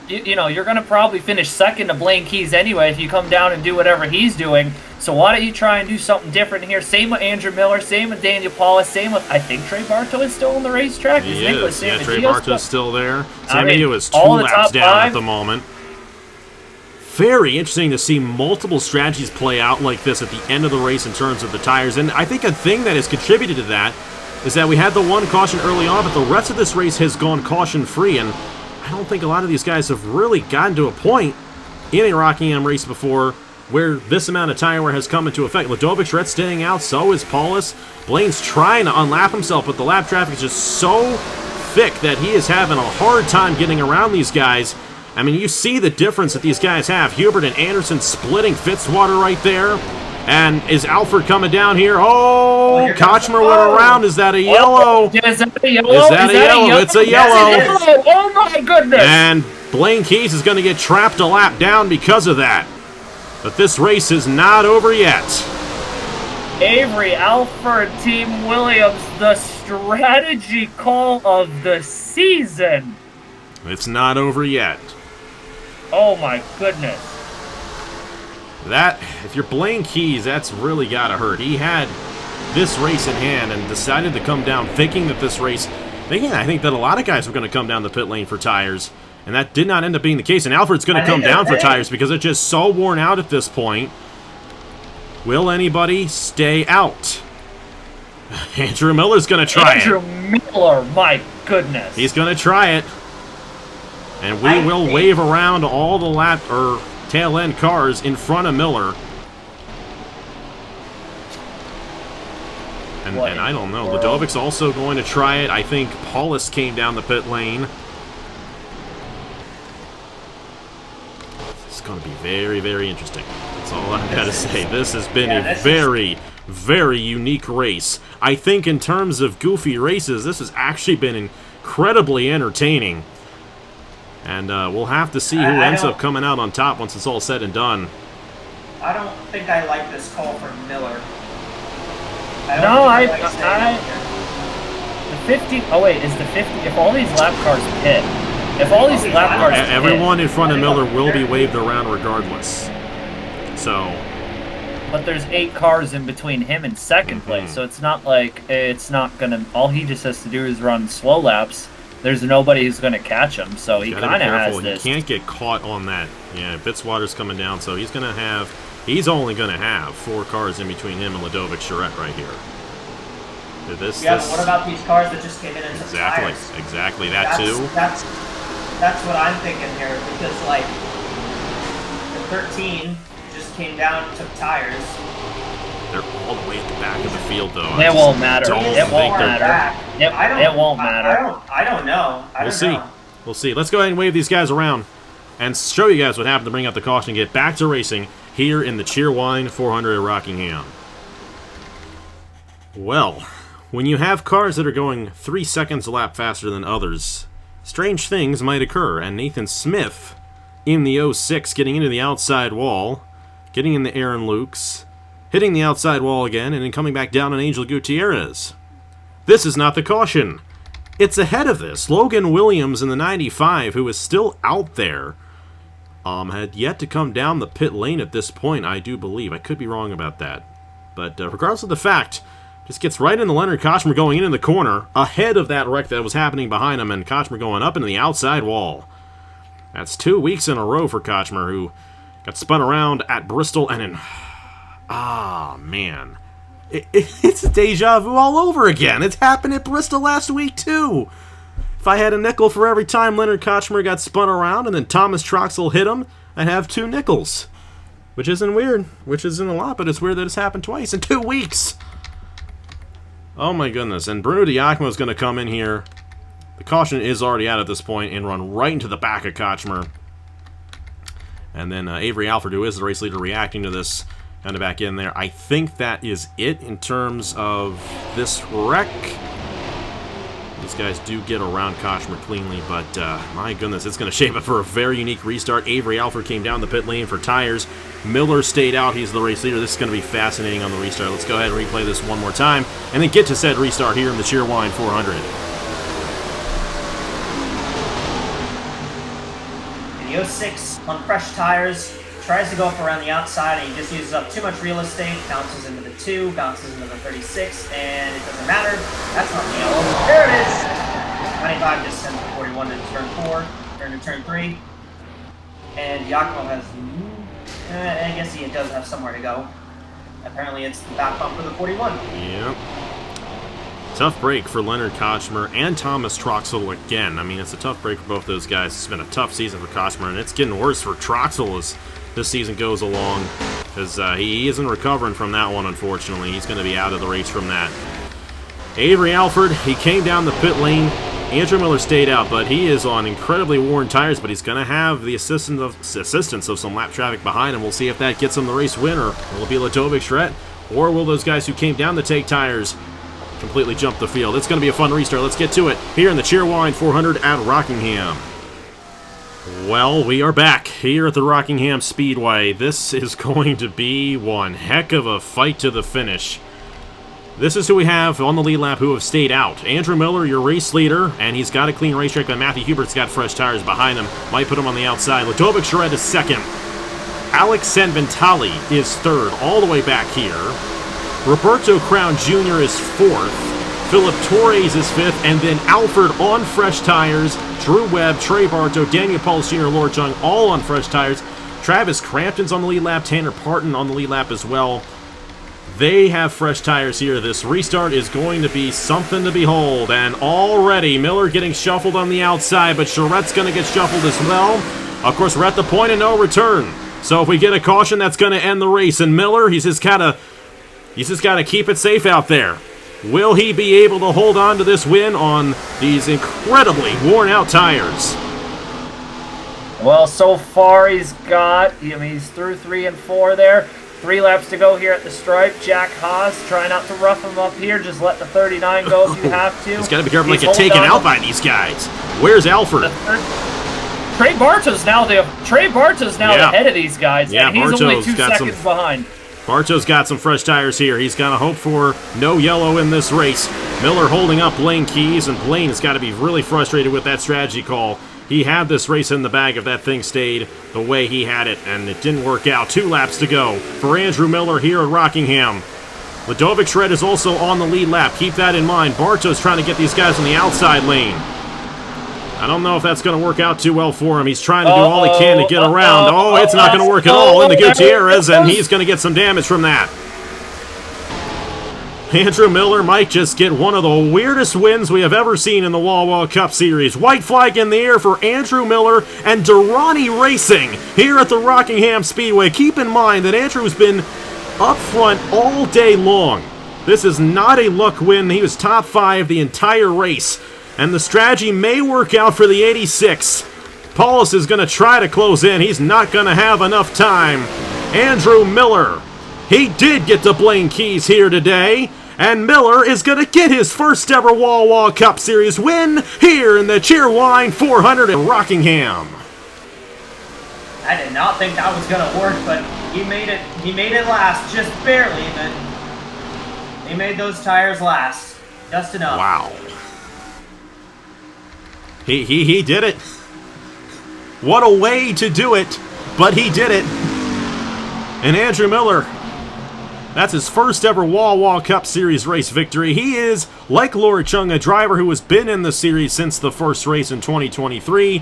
you know, you're going to probably finish second to Blaine Keys anyway if you come down and do whatever he's doing. So why don't you try and do something different here? Same with Andrew Miller, same with Daniel Paulus, same with, I think Trey Bartow is still on the racetrack. He is. Yeah, Trey Bartow is still there. Samio is 2 laps down at the moment. Very interesting to see multiple strategies play out like this at the end of the race in terms of the tires. And I think a thing that has contributed to that is that we had the one caution early on, but the rest of this race has gone caution-free. And I don't think a lot of these guys have really gotten to a point in a Rockingham race before where this amount of tire wear has come into effect. Ladovic Shred's staying out, so is Paulus. Blaine's trying to unlap himself, but the lap traffic is just so thick that he is having a hard time getting around these guys. I mean, you see the difference that these guys have. Hubert and Anderson splitting Fitzwater right there. And is Alfred coming down here? Oh, Kochmer went around. Is that a yellow? Is that a yellow? Is that a yellow? It's a yellow. Oh, my goodness. And Blaine Keys is going to get trapped a lap down because of that. But this race is not over yet. Avery Alford, Team Williams, the strategy call of the season. It's not over yet. Oh my goodness. That, if you're Blaine Keys, that's really gotta hurt. He had this race in hand and decided to come down thinking that I think that a lot of guys were going to come down the pit lane for tires, and that did not end up being the case. And Alfred's going to come down for tires because it's just so worn out at this point. Will anybody stay out? Andrew Miller's going to try Andrew Miller, my goodness. He's going to try it. And we will wave around all the tail end cars in front of Miller. And I don't know. Ledovic's also going to try it. I think Paulus came down the pit lane. It's going to be very, very interesting. That's all I've got to say. This has been a very, very unique race. I think in terms of goofy races, this has actually been incredibly entertaining. And we'll have to see who ends up coming out on top once it's all said and done. I don't think I like this call for Miller. The 50. Oh wait, is the 50? If all these lap cars pit, everyone in front of Miller will be waved around regardless. So. But there's 8 cars in between him and second place, so it's not like it's not gonna. All he just has to do is run slow laps. There's nobody who's gonna catch him, so he kind of has this. He can't get caught on that. Yeah, Bitswater's coming down, so he's only going to have 4 cars in between him and Ludovic Charette right here. But what about these cars that just came in and took tires? Exactly, that too. That's what I'm thinking here, because, like, the 13 just came down and took tires. They're all the way at the back of the field, though. It won't matter. It won't matter. It won't matter. I don't know. We'll see. We'll see. Let's go ahead and wave these guys around and show you guys what happened to bring up the caution and get back to racing here in the Cheerwine 400 at Rockingham. Well, when you have cars that are going 3 seconds a lap faster than others, strange things might occur, and Nathan Smith in the 06 getting into the outside wall, getting into Aaron Lukes, hitting the outside wall again, and then coming back down on Angel Gutierrez. This is not the caution. It's ahead of this. Logan Williams in the 95, who is still out there, had yet to come down the pit lane at this point, I do believe. I could be wrong about that. But regardless of the fact, just gets right into Leonard Kochmer going in the corner, ahead of that wreck that was happening behind him, and Kochmer going up into the outside wall. That's 2 weeks in a row for Kochmer, who got spun around at Bristol and in... Ah, man. It's deja vu all over again. It's happened at Bristol last week, too. If I had a nickel for every time Leonard Kochmer got spun around and then Thomas Troxel hit him, I'd have 2 nickels. Which isn't weird. Which isn't a lot, but it's weird that it's happened twice in 2 weeks. Oh my goodness. And Bruno Diacomo is going to come in here. The caution is already out at this point and run right into the back of Kochmer. And then Avery Alford, who is the race leader, reacting to this, kind of back in there. I think that is it in terms of this wreck. These guys do get around Kochmer cleanly, but my goodness, it's going to shape up for a very unique restart. Avery Alford came down the pit lane for tires. Miller stayed out. He's the race leader. This is going to be fascinating on the restart. Let's go ahead and replay this one more time, and then get to said restart here in the Cheerwine 400. The 06 on fresh tires tries to go up around the outside, and he just uses up too much real estate, bounces into the 2, bounces into the 36, and it doesn't matter. That's not the yellow. There it is! 25 just sends the 41 to turn 4, turn to turn 3. And Giacomo has... I guess he does have somewhere to go. Apparently it's the back bump for the 41. Yep. Tough break for Leonard Kochmer and Thomas Troxel again. I mean, it's a tough break for both those guys. It's been a tough season for Kochmer, and it's getting worse for Troxel as this season goes along, because he isn't recovering from that one, unfortunately. He's going to be out of the race from that. Avery Alford, he came down the pit lane. Andrew Miller stayed out, but he is on incredibly worn tires, but he's going to have the assistance of some lap traffic behind him. We'll see if that gets him the race winner. Will it be Ludovic Charette, or will those guys who came down to take tires completely jump the field? It's going to be a fun restart. Let's get to it here in the Cheerwine 400 at Rockingham. Well, we are back here at the Rockingham Speedway. This is going to be one heck of a fight to the finish. This is who we have on the lead lap who have stayed out. Andrew Miller, your race leader, and he's got a clean racetrack, but Matthew Hubert's got fresh tires behind him. Might put him on the outside. Ludovic Charette is second. Alex Sanventali is third, all the way back here. Roberto Crown Jr. is fourth. Philip Torres is fifth, and then Alfred on fresh tires. Drew Webb, Trey Bartow, Daniel Paulus Jr., Laura Chung, all on fresh tires. Travis Crampton's on the lead lap. Tanner Parton on the lead lap as well. They have fresh tires here. This restart is going to be something to behold. And already, Miller getting shuffled on the outside, but Charette's going to get shuffled as well. Of course, we're at the point of no return. So if we get a caution, that's going to end the race. And Miller, he's just got to keep it safe out there. Will he be able to hold on to this win on these incredibly worn-out tires? Well, so far he's through 3 and 4 there. 3 laps to go here at the stripe. Jack Haas, try not to rough him up here. Just let the 39 go if you have to. He's got to be careful not to get taken out by these guys. Where's Alfred? Trey Bartow's now the head of these guys. Yeah, and he's only 2 got seconds behind. Bartow's got some fresh tires here. He's going to hope for no yellow in this race. Miller holding up Blaine Keys, and Blaine has got to be really frustrated with that strategy call. He had this race in the bag if that thing stayed the way he had it, and it didn't work out. 2 laps to go for Andrew Miller here at Rockingham. Ludovic Charette is also on the lead lap. Keep that in mind. Bartow's trying to get these guys on the outside lane. I don't know if that's going to work out too well for him. He's trying to do all he can to get around. Oh, it's not going to work at all into Gutierrez, and he's going to get some damage from that. Andrew Miller might just get one of the weirdest wins we have ever seen in the Wawa Cup Series. White flag in the air for Andrew Miller and Durrani Racing here at the Rockingham Speedway. Keep in mind that Andrew's been up front all day long. This is not a luck win. He was top 5 the entire race. And the strategy may work out for the 86. Paulus is going to try to close in. He's not going to have enough time. Andrew Miller. He did get to Blaine Keys here today. And Miller is going to get his first ever Wawa Cup Series win here in the Cheerwine 400 in Rockingham. I did not think that was going to work, but he made it. He made it last, just barely, but he made those tires last, just enough. Wow. He did it. What a way to do it, but he did it. And Andrew Miller, that's his first ever Wawa Cup Series race victory. He is, like Laura Chung, a driver who has been in the series since the first race in 2023,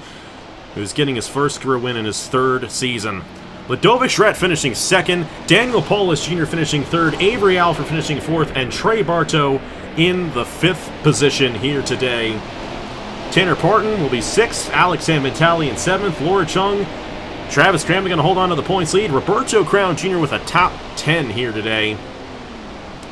who's getting his first career win in his 3rd season. Ludovic Charette finishing 2nd, Daniel Paulus Jr. finishing 3rd, Avery Alford finishing 4th, and Trey Bartow in the 5th position here today. Tanner Parton will be 6th, Alex Sanventali in 7th, Laura Chung, Travis Crampton going to hold on to the points lead, Roberto Crown Jr. with a top 10 here today.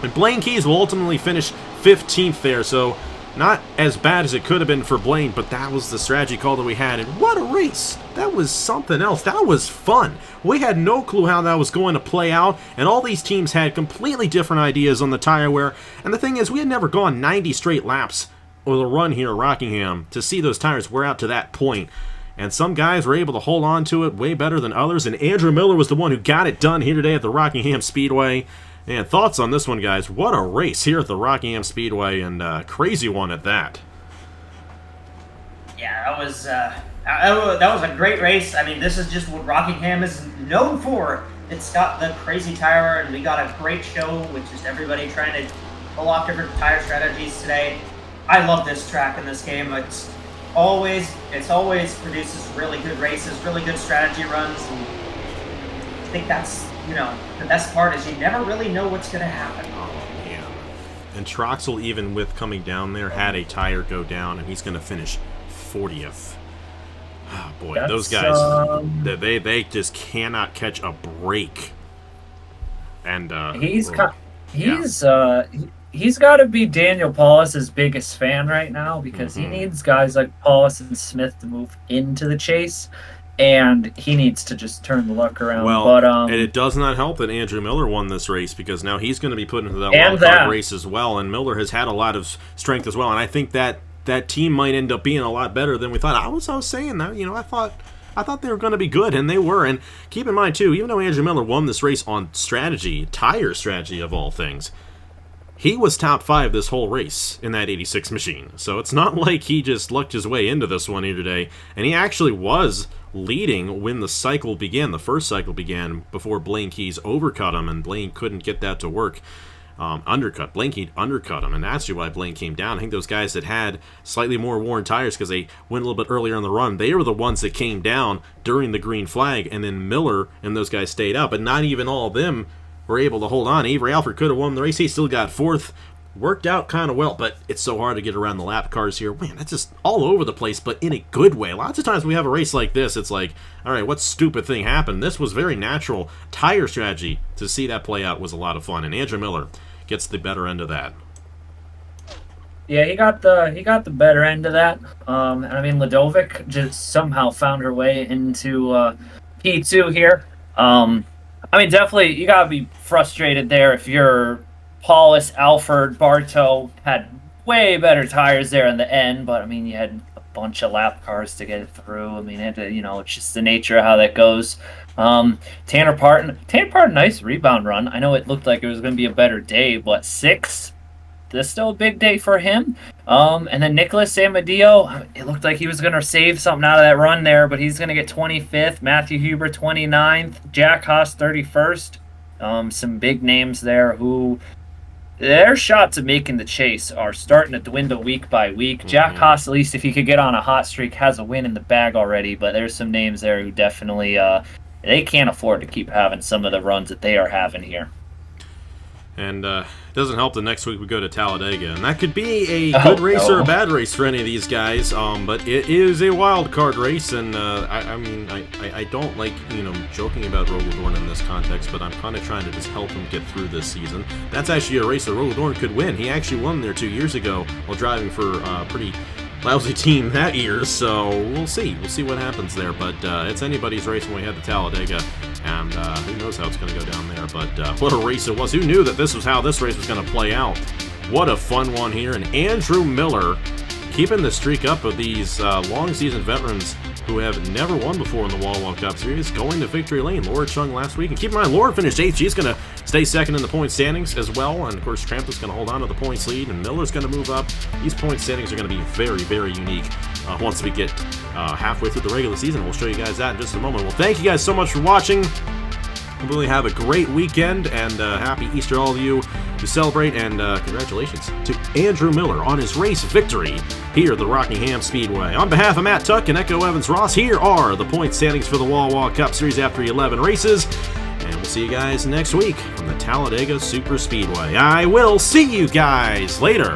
And Blaine Keys will ultimately finish 15th there, so not as bad as it could have been for Blaine, but that was the strategy call that we had, and what a race! That was something else. That was fun. We had no clue how that was going to play out, and all these teams had completely different ideas on the tire wear, and the thing is, we had never gone 90 straight laps with a run here at Rockingham to see those tires wear out to that point. And some guys were able to hold on to it way better than others, and Andrew Miller was the one who got it done here today at the Rockingham Speedway. And thoughts on this one, guys? What a race here at the Rockingham Speedway, and crazy one at that. Yeah, that was a great race. I mean, this is just what Rockingham is known for. It's got the crazy tire, and we got a great show, which is everybody trying to pull off different tire strategies today. I love this track in this game. It's always produces really good races, really good strategy runs, and I think that's, the best part is you never really know what's going to happen. Oh, man. And Troxel, even with coming down there, had a tire go down, and he's going to finish 40th. Oh, boy, those guys, they just cannot catch a break. And he's got to be Daniel Paulus' biggest fan right now, because he needs guys like Paulus and Smith to move into the chase, and he needs to just turn the luck around. Well, and it does not help that Andrew Miller won this race, because now he's going to be put into that wild card race as well, and Miller has had a lot of strength as well, and I think that team might end up being a lot better than we thought. I was saying that, I thought I thought they were going to be good, and they were. And keep in mind, too, even though Andrew Miller won this race on strategy, tire strategy of all things, he was top 5 this whole race in that 86 machine. So it's not like he just lucked his way into this one here today. And he actually was leading when the cycle began. The first cycle began before Blaine Keys overcut him, and Blaine couldn't get that to work. Blaine Key undercut him, and that's why Blaine came down. I think those guys that had slightly more worn tires because they went a little bit earlier in the run, they were the ones that came down during the green flag, and then Miller and those guys stayed up, and not even all of them were able to hold on. Avery Alford could have won the race. He still got 4th. Worked out kind of well, but it's so hard to get around the lap cars here. Man, that's just all over the place, but in a good way. Lots of times we have a race like this, it's like, all right, what stupid thing happened? This was very natural. Tire strategy, to see that play out was a lot of fun, and Andrew Miller gets the better end of that. Yeah, he got the better end of that. And I mean, Ladovic just somehow found her way into P2 here. I mean, definitely, you gotta be frustrated there if you're Paulus, Alford, Bartow had way better tires there in the end, but I mean, you had a bunch of lap cars to get it through. I mean, it's just the nature of how that goes. Tanner Parton, nice rebound run. I know it looked like it was going to be a better day, but 6th, that's still a big day for him. And then Nicholas Amadeo, it looked like he was going to save something out of that run there, but he's going to get 25th. Matthew Huber, 29th. Jack Haas, 31st. Some big names there who their shots of making the chase are starting to dwindle week by week. Jack Haas, at least if he could get on a hot streak, has a win in the bag already, but there's some names there who definitely they can't afford to keep having some of the runs that they are having here. And it doesn't help that next week we go to Talladega, and that could be a good race or a bad race for any of these guys. But it is a wild card race, and I don't like joking about Rogaldorn in this context, but I'm kind of trying to just help him get through this season. That's actually a race that Rogaldorn could win. He actually won there 2 years ago while driving for a pretty lousy team that year, so we'll see. We'll see what happens there, but it's anybody's race when we head to Talladega, and who knows how it's going to go down there, but what a race it was. Who knew that this was how this race was going to play out? What a fun one here, and Andrew Miller keeping the streak up of these long-season veterans who have never won before in the Wawa Cup Series, going to victory lane. Laura Chung last week, and keep in mind, Laura finished 8th. She's going to stay 2nd in the point standings as well, and of course, Trampus going to hold on to the points lead, and Miller's going to move up. These point standings are going to be very, very unique once we get halfway through the regular season. We'll show you guys that in just a moment. Well, thank you guys so much for watching. Really have a great weekend, and happy Easter all of you who celebrate, and congratulations to Andrew Miller on his race victory here at the Rockingham Speedway. On behalf of Matt Tuck and Echo Evans Ross, here are the point standings for the Wawa Cup Series after 11 races, and we'll see you guys next week from the Talladega Super Speedway. I will see you guys later.